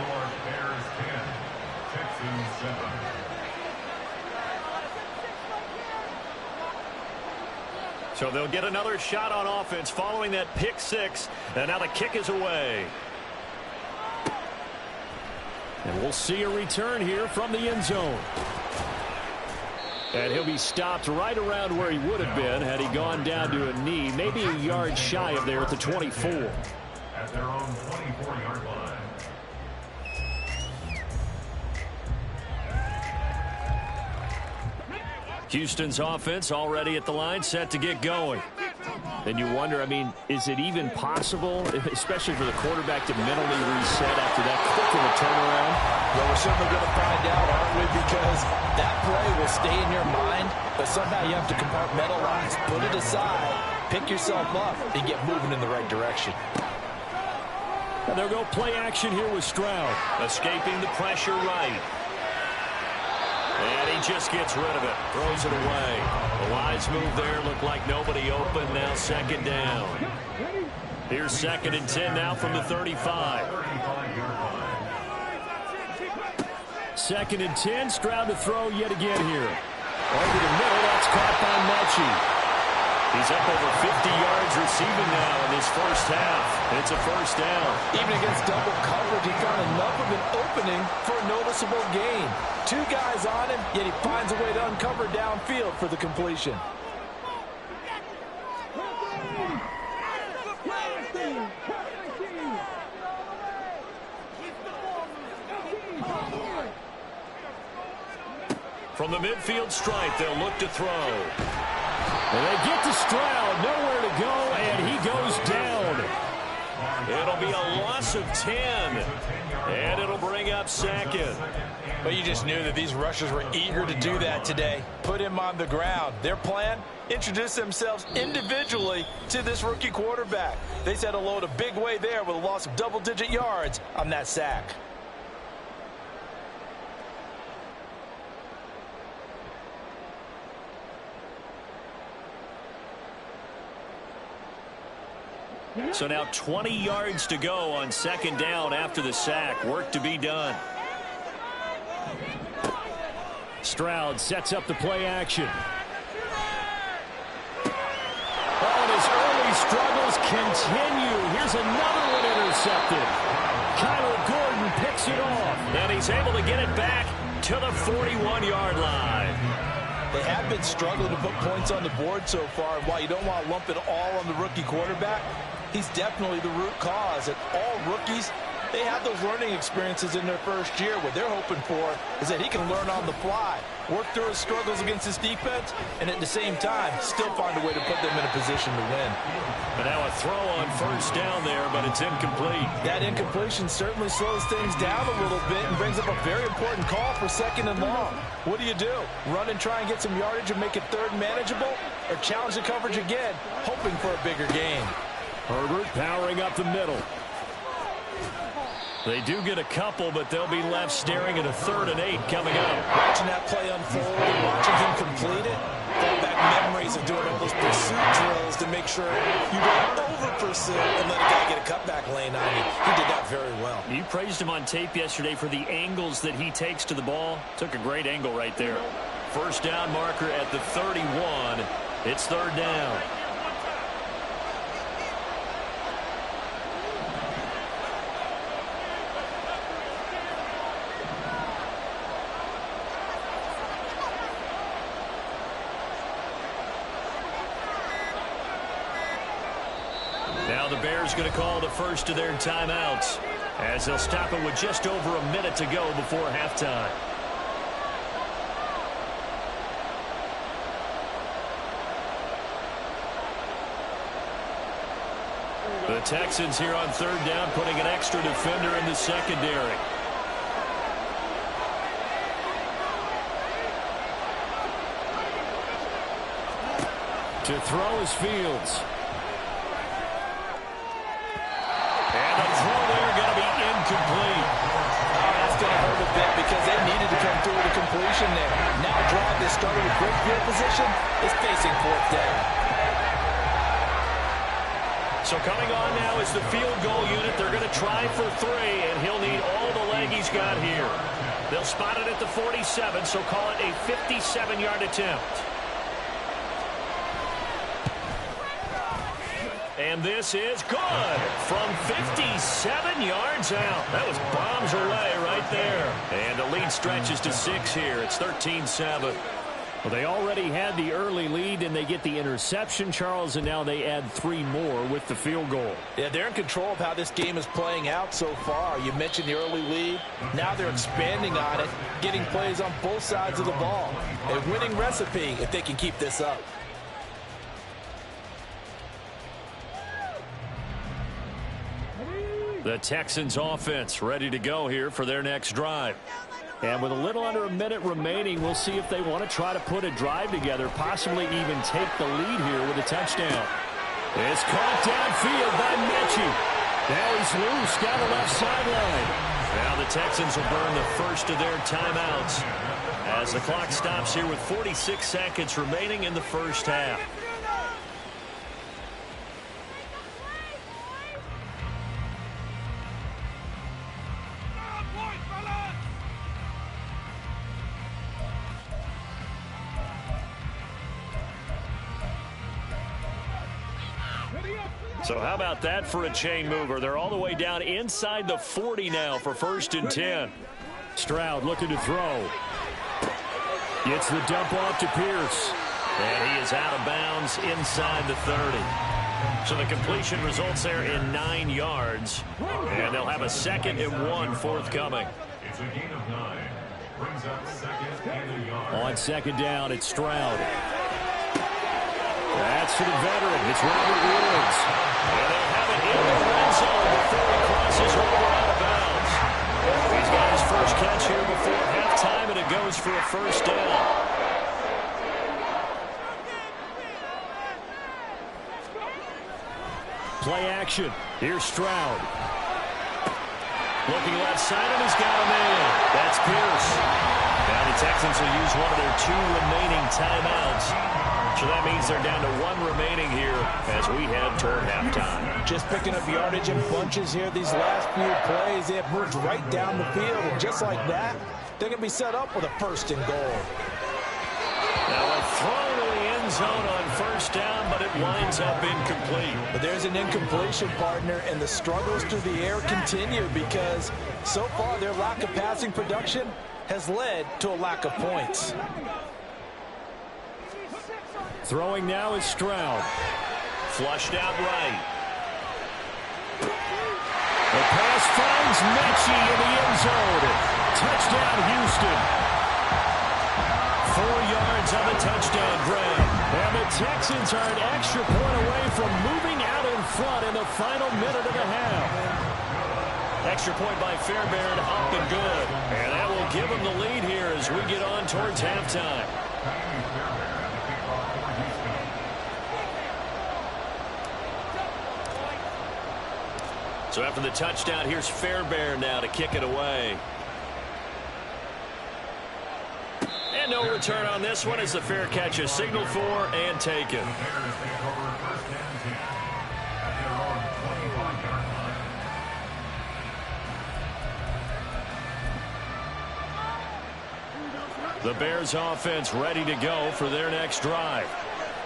So they'll get another shot on offense following that pick 6, and now the kick is away. And we'll see a return here from the end zone. And he'll be stopped right around where he would have been had he gone down to a knee, maybe a yard shy of there at the 24. At their own 24-yard line. Houston's offense already at the line, set to get going. Then you wonder, I mean, is it even possible, especially for the quarterback, to mentally reset after that quick of a turnaround? Well, we're certainly going to find out, aren't we? Because that play will stay in your mind, but somehow you have to compartmentalize, put it aside, pick yourself up, and get moving in the right direction. And they'll go play action here with Stroud. Escaping the pressure right. And he just gets rid of it. Throws it away. The wise move there. Looked like nobody open. Now second down. Here's 2nd and 10 now from the 35. 2nd and 10. Stroud to throw yet again here. Over the middle. That's caught by Mechie. He's up over 50 yards receiving now in this first half. It's a first down. Even against double coverage, he found enough of an opening for a noticeable gain. 2 guys on him, yet he finds a way to uncover downfield for the completion. From the midfield stripe, they'll look to throw. And they get to Stroud, nowhere to go, and he goes down. It'll be a loss of 10, and it'll bring up 2nd. But you just knew that these rushers were eager to do that today. Put him on the ground. Their plan, introduce themselves individually to this rookie quarterback. They said hello to Big Way there with a loss of double-digit yards on that sack. So now 20 yards to go on 2nd down after the sack. Work to be done. Stroud sets up the play action. Oh, and his early struggles continue. Here's another one intercepted. Kyler Gordon picks it off. And he's able to get it back to the 41-yard line. They have been struggling to put points on the board so far. And while you don't want to lump it all on the rookie quarterback, he's definitely the root cause. And all rookies, they have those learning experiences in their first year. What they're hoping for is that he can learn on the fly, work through his struggles against his defense, and at the same time, still find a way to put them in a position to win. But now a throw on 1st down there, but it's incomplete. That incompletion certainly slows things down a little bit and brings up a very important call for 2nd and long. What do? Run and try and get some yardage and make it 3rd manageable? Or challenge the coverage again, hoping for a bigger gain? Herbert powering up the middle. They do get a couple, but they'll be left staring at a 3rd and 8 coming up. Watching that play unfold, watching him complete it, brought back memories of doing all those pursuit drills to make sure you don't over-pursue and let a guy get a cutback lane on you. He did that very well. You praised him on tape yesterday for the angles that he takes to the ball. Took a great angle right there. 1st down marker at the 31. It's 3rd down. Now the Bears going to call the first of their timeouts as they'll stop it with just over a minute to go before halftime. The Texans here on 3rd down putting an extra defender in the secondary. To throw is Fields. And the throw there going to be incomplete. That's going to hurt a bit because they needed to come through with a completion there. Now drive that started with great field position is facing 4th down. So coming on now is the field goal unit. They're going to try for 3, and he'll need all the leg he's got here. They'll spot it at the 47, so call it a 57-yard attempt. And this is good from 57 yards out. That was bombs away right there. And the lead stretches to 6 here. It's 13-7. Well, they already had the early lead, and they get the interception, Charles, and now they add 3 more with the field goal. Yeah, they're in control of how this game is playing out so far. You mentioned the early lead. Now they're expanding on it, getting plays on both sides of the ball. A winning recipe if they can keep this up. The Texans offense ready to go here for their next drive. And with a little under a minute remaining, we'll see if they want to try to put a drive together, possibly even take the lead here with a touchdown. It's caught downfield by Mechie. Now he's loose down the left sideline. Now the Texans will burn the first of their timeouts as the clock stops here with 46 seconds remaining in the first half. So how about that for a chain mover? They're all the way down inside the 40 now for 1st and 10. Stroud looking to throw. Gets the dump off to Pierce. And he is out of bounds inside the 30. So the completion results there in 9 yards. And they'll have a 2nd and 1 forthcoming. It's a gain of 9. Brings up 2nd and a yard. On 2nd down, it's Stroud. That's to the veteran. It's Robert Woods. And they'll have it in the red zone before he crosses over out of bounds. He's got his first catch here before halftime, and it goes for a 1st down. Play action. Here's Stroud. Looking left side, and he's got him in. That's Pierce. Now the Texans will use one of their 2 remaining timeouts. So that means they're down to 1 remaining here as we head toward halftime. Just picking up yardage in bunches here these last few plays. They have moved right down the field, and just like that, they're going to be set up with a 1st and goal. Now a throw to the end zone on 1st down, but it winds up incomplete. But there's an incompletion, partner, and the struggles through the air continue because so far their lack of passing production has led to a lack of points. Throwing now is Stroud. Flushed out right. The pass finds Mechie in the end zone. Touchdown, Houston. 4 yards on the touchdown grab. And the Texans are an extra point away from moving out in front in the final minute of the half. Extra point by Fairbairn, up and good. And that will give them the lead here as we get on towards halftime. So after the touchdown, here's Fairbairn now to kick it away. And no return on this one as the fair catch is signaled for and taken. The Bears offense ready to go for their next drive.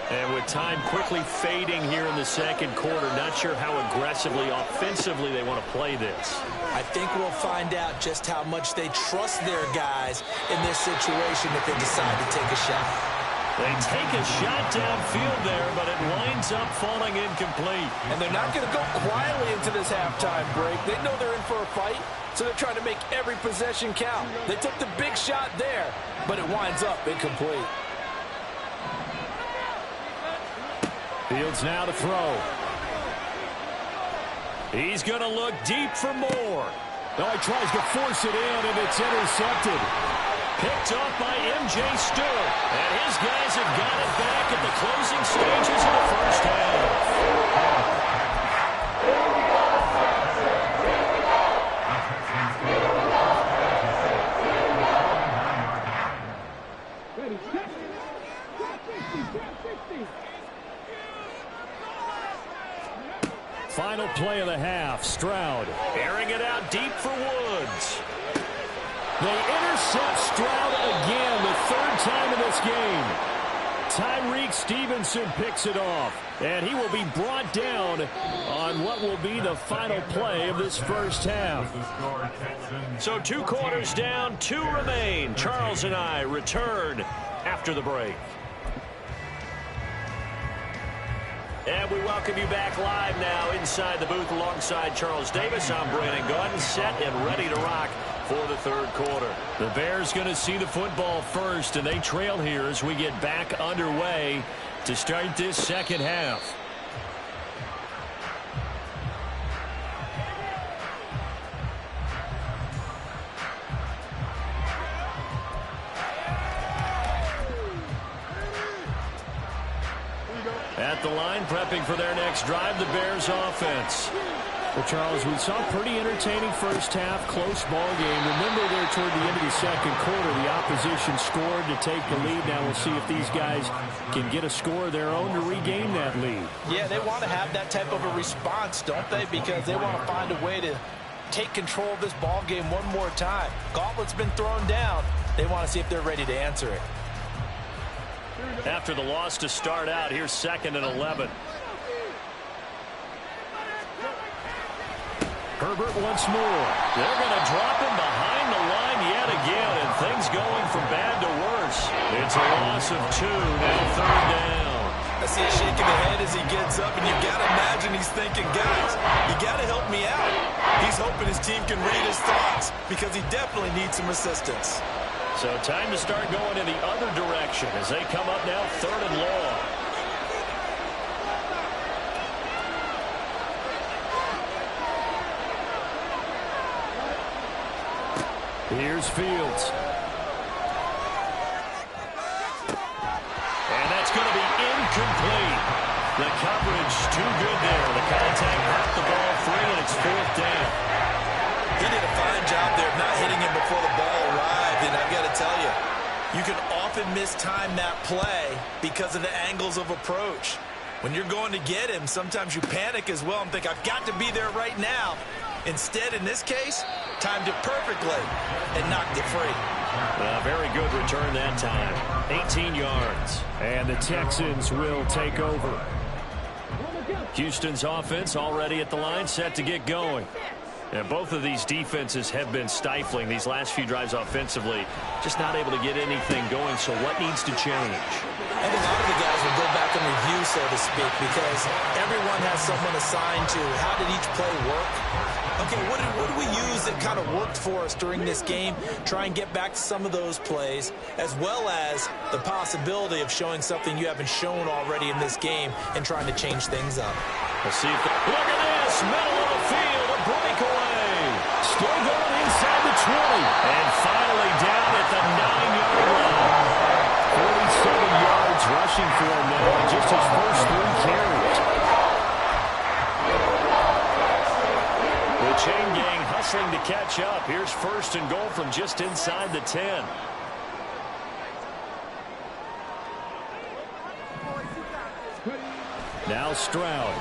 And with time quickly fading here in the 2nd quarter, not sure how aggressively, offensively they want to play this. I think we'll find out just how much they trust their guys in this situation if they decide to take a shot. They take a shot downfield there, but it winds up falling incomplete. And they're not going to go quietly into this halftime break. They know they're in for a fight, so they're trying to make every possession count. They took the big shot there, but it winds up incomplete. Fields now to throw. He's going to look deep for more. Oh, he tries to force it in, and it's intercepted. Picked off by M.J. Stewart. And his guys have got it back at the closing stages of the 1st half. Final play of the half. Stroud airing it out deep for Woods. They intercept Stroud again, the 3rd time in this game. Tyreek Stevenson picks it off, and he will be brought down on what will be the final play of this 1st half. So 2 quarters down, 2 remain. Charles and I return after the break. And we welcome you back live now inside the booth alongside Charles Davis. I'm Brandon Gaudin, set and ready to rock for the 3rd quarter. The Bears going to see the football first, and they trail here as we get back underway to start this 2nd half. At the line, prepping for their next drive, the Bears offense. Well, Charles, we saw a pretty entertaining 1st half, close ball game. Remember there toward the end of the 2nd quarter, the opposition scored to take the lead. Now we'll see if these guys can get a score of their own to regain that lead. Yeah, they want to have that type of a response, don't they? Because they want to find a way to take control of this ball game one more time. Gauntlet's been thrown down. They want to see if they're ready to answer it. After the loss to start out, here's 2nd and 11. Herbert once more. They're going to drop him behind the line yet again, and things going from bad to worse. It's a loss of 2, now third down. I see him shaking the head as he gets up, and you got to imagine he's thinking, guys, you got to help me out. He's hoping his team can read his thoughts because he definitely needs some assistance. So time to start going in the other direction as they come up now 3rd and long. Here's Fields. And that's going to be incomplete. The coverage too good there. The contact knocked the ball free, and it's 4th down. He did a fine job there of not hitting him before the ball arrived, and I've got to tell you, you can often mistime that play because of the angles of approach. When you're going to get him, sometimes you panic as well and think, I've got to be there right now. Instead, in this case, timed it perfectly and knocked it free. A very good return that time. 18 yards. And the Texans will take over. Houston's offense already at the line, set to get going. And both of these defenses have been stifling these last few drives offensively. Just not able to get anything going, so what needs to change? I think a lot of the guys will go back and review, so to speak, because everyone has someone assigned to how did each play work. Okay, what did we use that kind of worked for us during this game? Try and get back to some of those plays, as well as the possibility of showing something you haven't shown already in this game and trying to change things up. We'll see if look at this, middle of the field, a breakaway. Still going inside the 20. And finally down at the 9-yard line. 47 yards rushing for him now, just his first 3 carries. The chain gang hustling to catch up. Here's 1st and goal from just inside the 10. Now Stroud.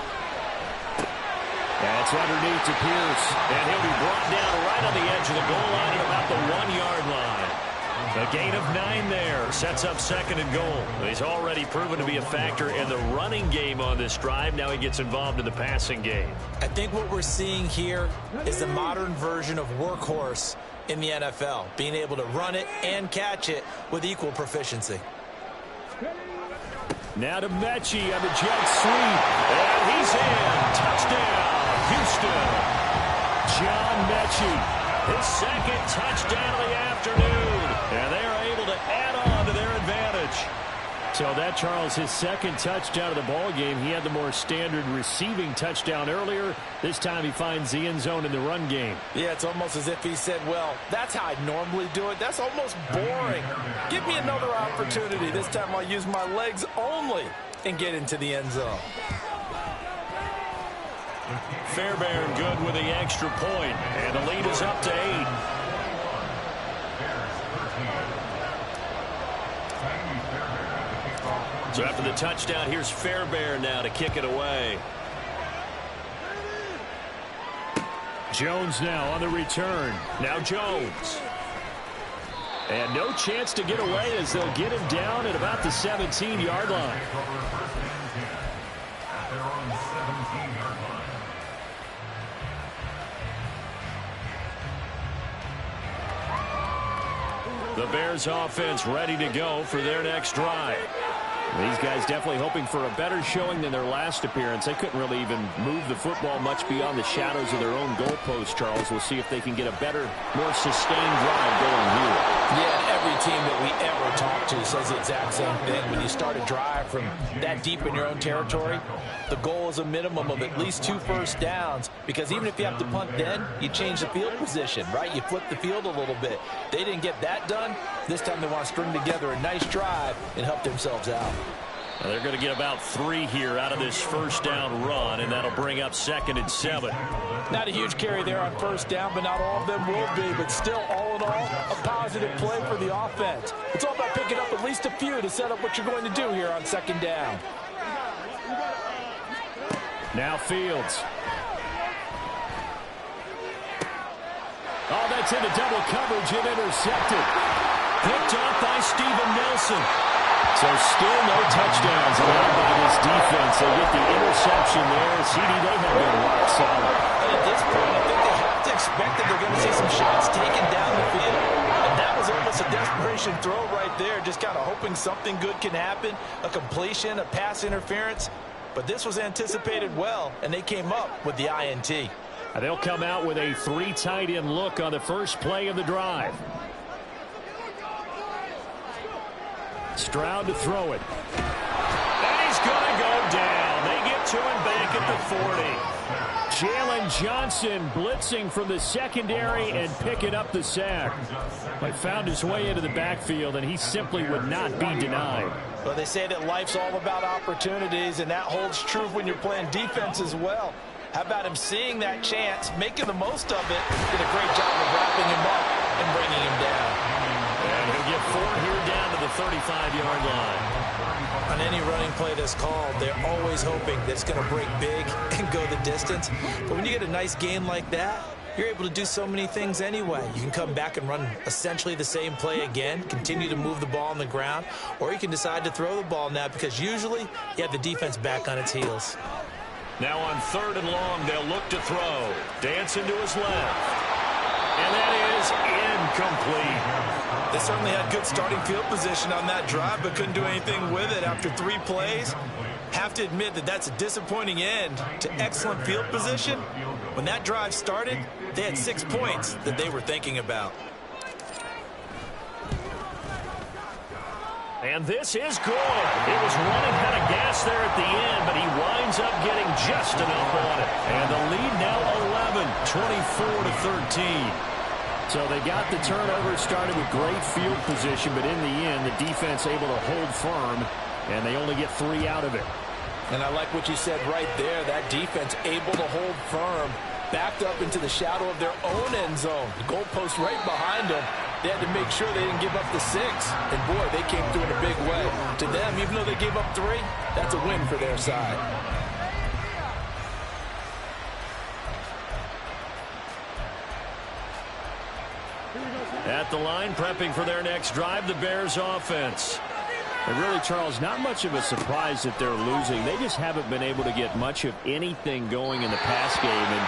That's underneath to Pierce. And he'll be brought down right on the edge of the goal line at about the 1-yard line. A gain of 9 there. Sets up 2nd and goal. He's already proven to be a factor in the running game on this drive. Now he gets involved in the passing game. I think what we're seeing here is the modern version of workhorse in the NFL. Being able to run it and catch it with equal proficiency. Now to Mechie on the jet sweep. And he's in. Touchdown, Houston. John Mechie, his 2nd touchdown of the afternoon. And they are able to add on to their advantage. So that, Charles, his 2nd touchdown of the ball game. He had the more standard receiving touchdown earlier. This time he finds the end zone in the run game. Yeah, it's almost as if he said, well, that's how I normally do it. That's almost boring. Give me another opportunity. This time I'll use my legs only and get into the end zone. Fairbairn good with the extra point, and the lead is up to 8. So after the touchdown, here's Fairbairn now to kick it away. Jones now on the return. Now Jones. And no chance to get away as they'll get him down at about the 17-yard line. The Bears offense ready to go for their next drive. These guys definitely hoping for a better showing than their last appearance. They couldn't really even move the football much beyond the shadows of their own goalpost, Charles. We'll see if they can get a better, more sustained drive going here. Yeah, and every team that we ever talk to says the exact same thing. When you start a drive from that deep in your own territory, the goal is a minimum of at least 2 first downs, because even if you have to punt then, you change the field position, right? You flip the field a little bit. They didn't get that done. This time they want to string together a nice drive and help themselves out. Now they're going to get about 3 here out of this first down run, and that'll bring up 2nd and 7. Not a huge carry there on first down, but not all of them will be. But still, all in all, a positive play for the offense. It's all about picking up at least a few to set up what you're going to do here on 2nd down. Now Fields. Oh, that's into double coverage and intercepted. Picked up by Steven Nelson. So still no touchdowns allowed by this defense. They get the interception there. CD, they have been rock solid. And at this point, I think they expect that they're going to see some shots taken down the field. And that was almost a desperation throw right there, just kind of hoping something good can happen, a completion, a pass interference. But this was anticipated well, and they came up with the INT. They'll come out with a 3 tight end look on the first play of the drive. Stroud to throw it. And he's going to go down. They get to him back at the 40. Jalen Johnson blitzing from the secondary and picking up the sack. But found his way into the backfield, and he simply would not be denied. Well, they say that life's all about opportunities, and that holds true when you're playing defense as well. How about him seeing that chance, making the most of it, did a great job of wrapping him up and bringing him down. And he'll get 4 here down to the 35-yard line. On any running play that's called, they're always hoping that it's going to break big and go the distance. But when you get a nice game like that, you're able to do so many things anyway. You can come back and run essentially the same play again, continue to move the ball on the ground, or you can decide to throw the ball now because usually you have the defense back on its heels. Now on 3rd and long, they'll look to throw. Dancing to his left. And that is incomplete. They certainly had good starting field position on that drive, but couldn't do anything with it after 3 plays. Have to admit that that's a disappointing end to excellent field position. When that drive started, they had 6 points that they were thinking about. And this is good. It was running out of gas there at the end, but he winds up getting just enough on it. And the lead now 11, 24-13. So they got the turnover started with great field position, but in the end, the defense able to hold firm, and they only get 3 out of it. And I like what you said right there. That defense able to hold firm, backed up into the shadow of their own end zone. The goalpost right behind them. They had to make sure they didn't give up the 6. And, boy, they came through in a big way. To them, even though they gave up 3, that's a win for their side. At the line, prepping for their next drive, the Bears offense. And really, Charles, not much of a surprise that they're losing. They just haven't been able to get much of anything going in the pass game. And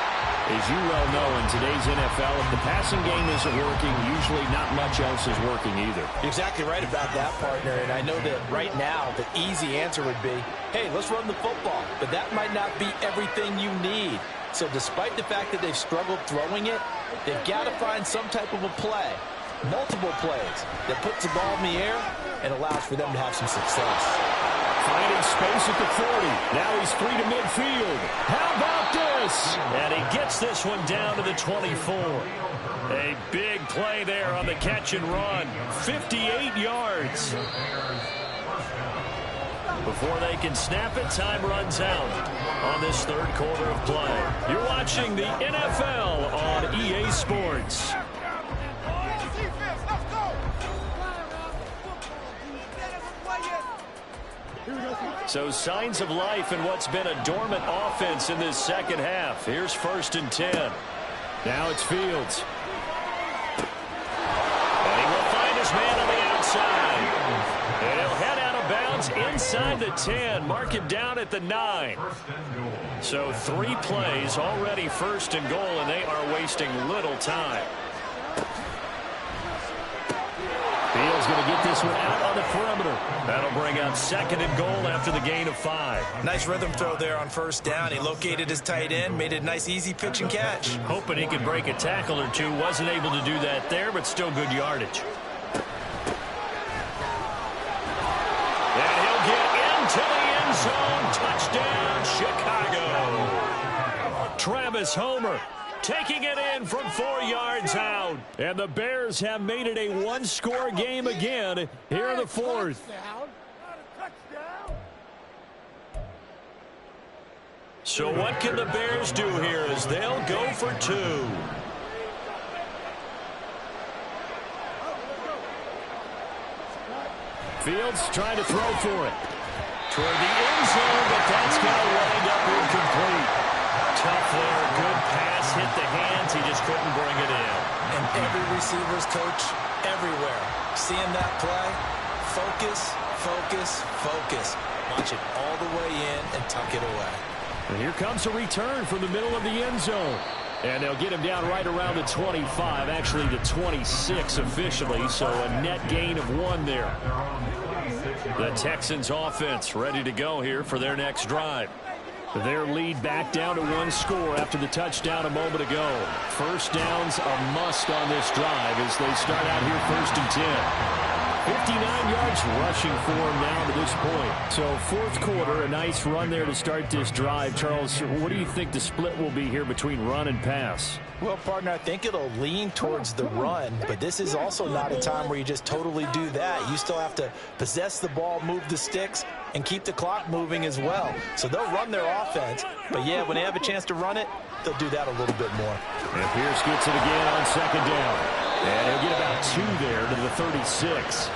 as you well know, in today's NFL, if the passing game isn't working, usually not much else is working either. You're exactly right about that, partner. And I know that right now the easy answer would be, hey, let's run the football. But that might not be everything you need. So despite the fact that they've struggled throwing it, they've got to find some type of a play, multiple plays, that puts the ball in the air and allows for them to have some success. Finding space at the 40. Now he's free to midfield. How about this? And he gets this one down to the 24. A big play there on the catch and run. 58 yards. Before they can snap it, time runs out on this 3rd quarter of play. You're watching the NFL on EA Sports. So signs of life in what's been a dormant offense in this second half. Here's 1st and 10. Now it's Fields. And he will find his man on the outside. And he'll head out of bounds inside the 10. Mark him down at the 9. So 3 plays already 1st and goal, and they are wasting little time. Fields going to get this one out on the perimeter. That'll bring up 2nd and goal after the gain of 5. Nice rhythm throw there on 1st down. He located his tight end, made it a nice, easy pitch and catch. Hoping he could break a tackle or 2. Wasn't able to do that there, but still good yardage. And he'll get into the end zone. Touchdown, Chicago. Travis Homer taking it in from 4 yards out. And the Bears have made it a 1-score game again here in the 4th. So what can the Bears do here as they'll go for 2? Fields trying to throw for it. Toward the end zone, but that's going to wind up incomplete. Tough there, good pass, hit the hands, he just couldn't bring it in. And every receiver's coach everywhere. Seeing that play, focus, focus, focus. Watch it all the way in and tuck it away. And here comes a return from the middle of the end zone. And they'll get him down right around the 25, actually the 26 officially, so a net gain of 1 there. The Texans offense ready to go here for their next drive. Their lead back down to 1 score after the touchdown a moment ago. First down's a must on this drive as they start out here 1st and 10. 59 yards rushing for him now to this point. So 4th quarter, a nice run there to start this drive. Charles, what do you think the split will be here between run and pass? Well, partner, I think it'll lean towards the run, but this is also not a time where you just totally do that. You still have to possess the ball, move the sticks, and keep the clock moving as well. So they'll run their offense, but yeah, when they have a chance to run it, they'll do that a little bit more. And Pierce gets it again on 2nd down. And he'll get about 2 there to the 36.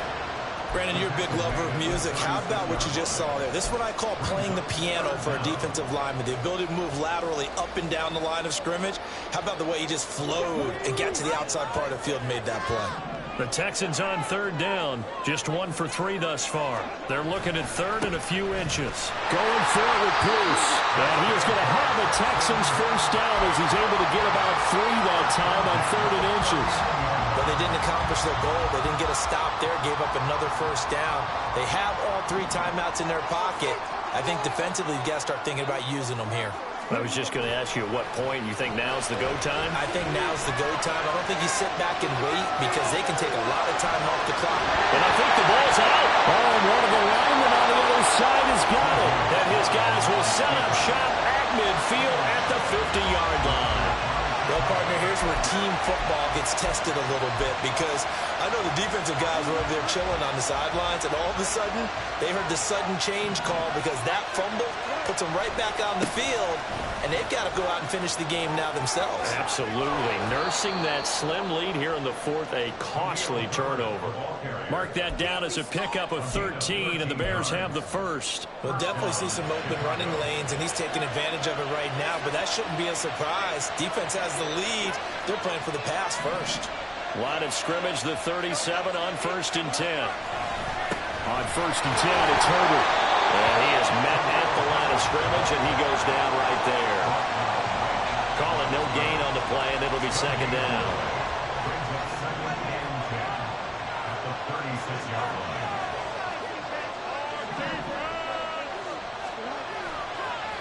Brandon, you're a big lover of music. How about what you just saw there? This is what I call playing the piano for a defensive lineman. The ability to move laterally up and down the line of scrimmage. How about the way he just flowed and got to the outside part of the field and made that play? The Texans on 3rd down. Just 1 for 3 thus far. They're looking at 3rd and a few inches. Going for it with Pierce. And he is going to have the Texans 1st down as he's able to get about 3 that time on 3rd and inches. But they didn't accomplish their goal. They didn't get a stop there, gave up another 1st down. They have all 3 timeouts in their pocket. I think defensively, you've got to start thinking about using them here. I was just going to ask you at what point you think now's the go time? I think now's the go time. I don't think you sit back and wait because they can take a lot of time off the clock. And I think the ball's out. Oh, and one of the linemen on the other side has got it. And his guys will set up shop at midfield at the 50-yard line. Well, partner, here's where team football gets tested a little bit because I know the defensive guys were over there chilling on the sidelines, and all of a sudden, they heard the sudden change call because that fumble puts them right back on the field, and they've got to go out and finish the game now themselves. Absolutely. Nursing that slim lead here in the 4th, a costly turnover. Mark that down as a pickup of 13, and the Bears have the 1st. We'll definitely see some open running lanes, and he's taking advantage of it right now, but that shouldn't be a surprise. Defense has the lead. They're playing for the pass first. Line of scrimmage, the 37 on 1st and 10. On 1st and 10, it's Herbert. And he is met at the line of scrimmage, and he goes down right there. Call it no gain on the play, and it'll be 2nd down.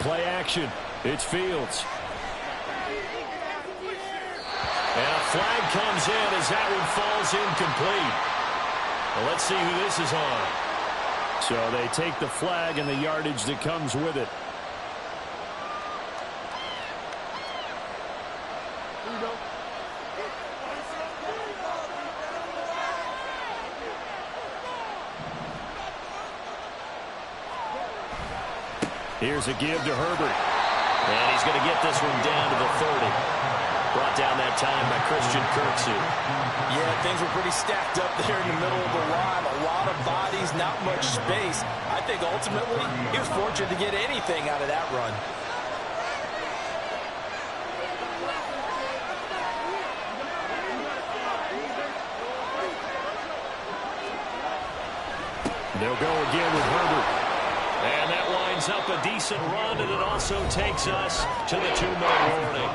Play action. It's Fields. And a flag comes in as that one falls incomplete. Well, let's see who this is on. So they take the flag and the yardage that comes with it. Here's a give to Herbert. And he's going to get this one down to the 30. Brought down that time by Christian Kirksey. Yeah, things were pretty stacked up there in the middle of the line. A lot of bodies, not much space. I think ultimately he was fortunate to get anything out of that run. They'll go again with Herbert. And that winds up a decent run, and it also takes us to the 2-minute warning.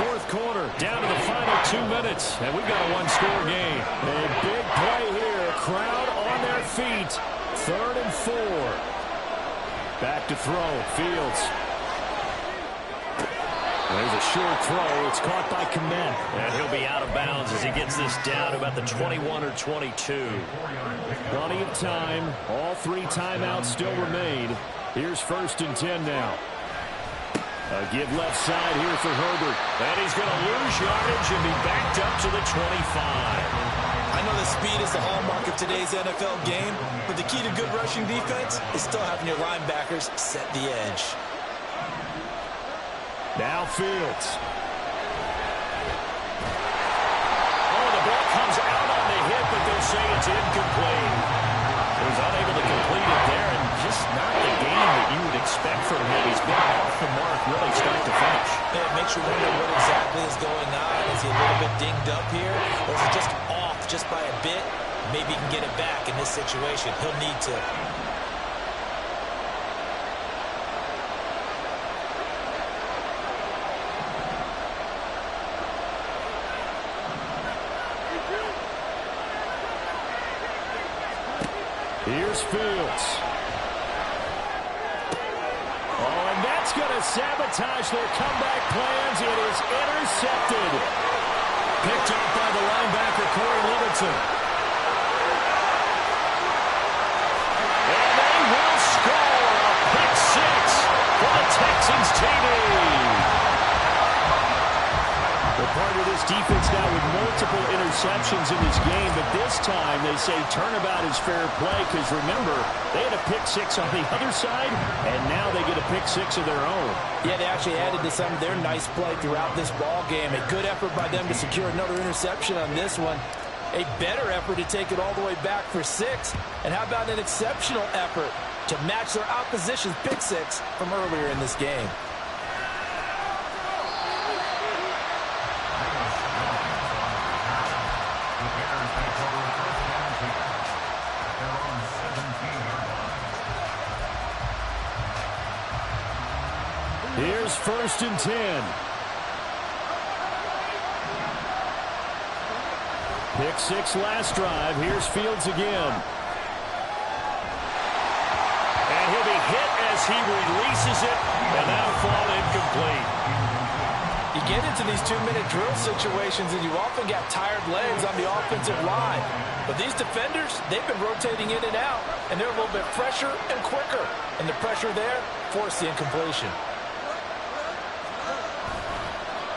4th quarter, down to the final 2 minutes, and we've got a 1-score game. A big play here, crowd on their feet. 3rd and 4. Back to throw, Fields. There's a short throw. It's caught by Kmet. And he'll be out of bounds as he gets this down to about the 21 or 22. Plenty of time. All 3 timeouts still remain. Here's 1st and 10 now. A give left side here for Herbert. And he's going to lose yardage and be backed up to the 25. I know the speed is the hallmark of today's NFL game, but the key to good rushing defense is still having your linebackers set the edge. Now Fields. Oh, the ball comes out on the hit, but they'll say it's incomplete. He was unable to complete it there, and just not the game that you would expect from him. He's been off the mark really start to finish. Yeah, it makes you wonder what exactly is going on. Is he a little bit dinged up here, or is it just off just by a bit? Maybe he can get it back in this situation. He'll need to. Here's Fields. Oh, and that's going to sabotage their comeback plans. It is intercepted. Picked up by the linebacker, Corey Littleton. And they will score a pick six for the Texans TV. They're part of this defense now with multiple interceptions in this game, but this time they say turnabout is fair play because, remember, they had a pick six on the other side, and now they get a pick six of their own. Yeah, they actually added to some of their nice play throughout this ball game. A good effort by them to secure another interception on this one. A better effort to take it all the way back for 6. And how about an exceptional effort to match their opposition's pick six from earlier in this game? Here's 1st and 10. Pick six last drive. Here's Fields again. And he'll be hit as he releases it, and that'll fall incomplete. You get into these 2-minute drill situations, and you often got tired legs on the offensive line. But these defenders, they've been rotating in and out, and they're a little bit fresher and quicker. And the pressure there forced the incompletion.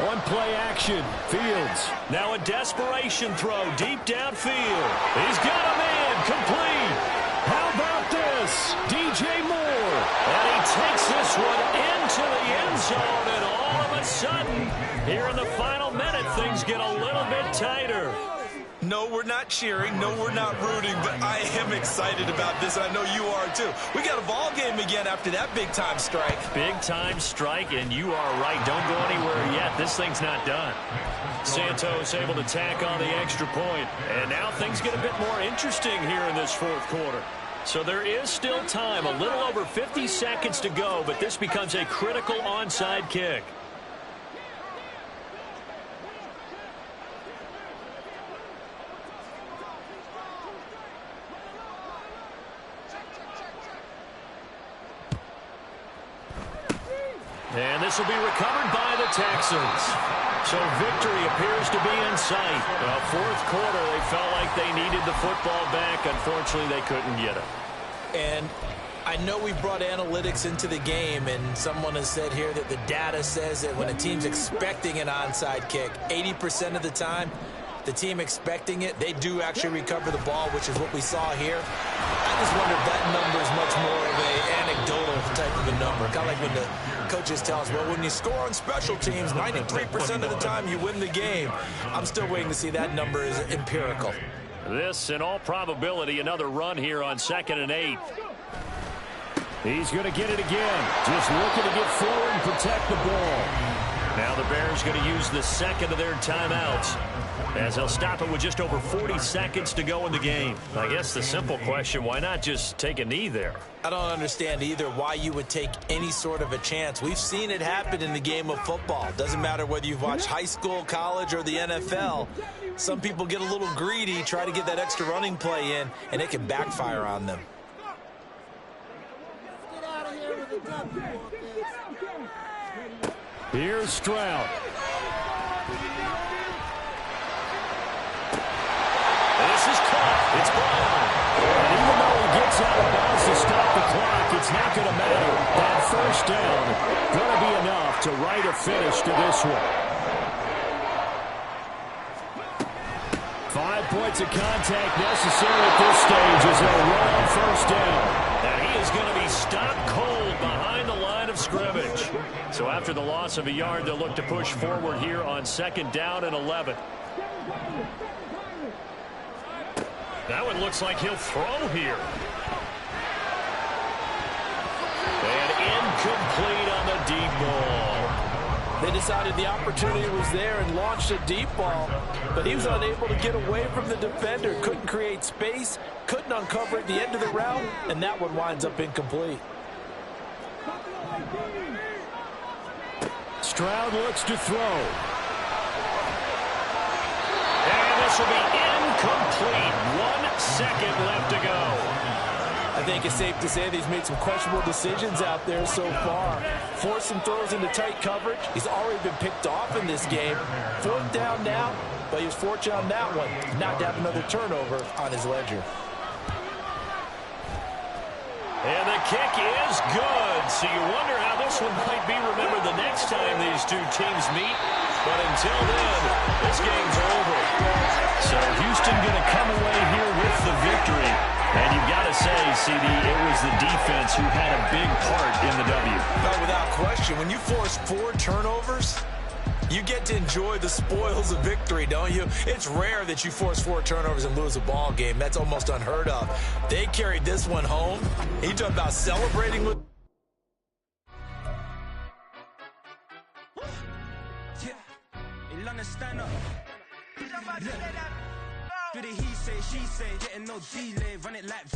On play action, Fields. Now a desperation throw deep downfield. He's got a man complete. How about this? DJ Moore. And he takes this one into the end zone, and all of a sudden, here in the final minute, things get a little bit tighter. No, we're not cheering. No, we're not rooting, but I am excited about this. I know you are, too. We got a ball game again after that big-time strike. Big-time strike, and you are right. Don't go anywhere yet. This thing's not done. Santos able to tack on the extra point, and now things get a bit more interesting here in this 4th quarter. So there is still time, a little over 50 seconds to go, but this becomes a critical onside kick. And this will be recovered by the Texans. So victory appears to be in sight. 4th quarter, they felt like they needed the football back. Unfortunately, they couldn't get it. And I know we brought analytics into the game, and someone has said here that the data says that when a team's expecting an onside kick, 80% of the time, the team expecting it, they do actually recover the ball, which is what we saw here. I just wonder if that number is much more of an anecdotal type of a number. Kind of like when the coaches tell us, well, when you score on special teams, 93% of the time you win the game. I'm still waiting to see that number is empirical. This, in all probability, another run here on 2nd and 8. He's going to get it again. Just looking to get forward and protect the ball. Now the Bears going to use the second of their timeouts, as they'll stop it with just over 40 seconds to go in the game. I guess the simple question, why not just take a knee there? I don't understand either why you would take any sort of a chance. We've seen it happen in the game of football. Doesn't matter whether you've watched high school, college, or the NFL. Some people get a little greedy, try to get that extra running play in, and it can backfire on them. Get out of here with a W on this. Here's Stroud. This is caught. It's Brown. And even though he gets out of bounds to stop the clock, it's not going to matter. That 1st down going to be enough to write a finish to this one. 5 points of contact necessary at this stage as they run on 1st down. And he is going to be stopped cold behind the line of scrimmage. So after the loss of a yard, they'll look to push forward here on 2nd down and 11. That one looks like he'll throw here. And incomplete on the deep ball. They decided the opportunity was there and launched a deep ball, but he was unable to get away from the defender. Couldn't create space, couldn't uncover at the end of the route, and that one winds up incomplete. Stroud looks to throw. And this will be incomplete. 1 second left to go. I think it's safe to say that he's made some questionable decisions out there so far. Forcing throws into tight coverage. He's already been picked off in this game. 4th down now, but he was fortunate on that one not to have another turnover on his ledger. And the kick is good. So you wonder how this one might be remembered the next time these two teams meet. But until then, this game's over. So Houston going to come away here with the victory. And you've got to say, CD, it was the defense who had a big part in the W. No, without question. When you force 4 turnovers, you get to enjoy the spoils of victory, don't you? It's rare that you force 4 turnovers and lose a ball game. That's almost unheard of. They carried this one home. You talk about celebrating with... Stand up. Look, do the he say, she say, getting no delay, run it like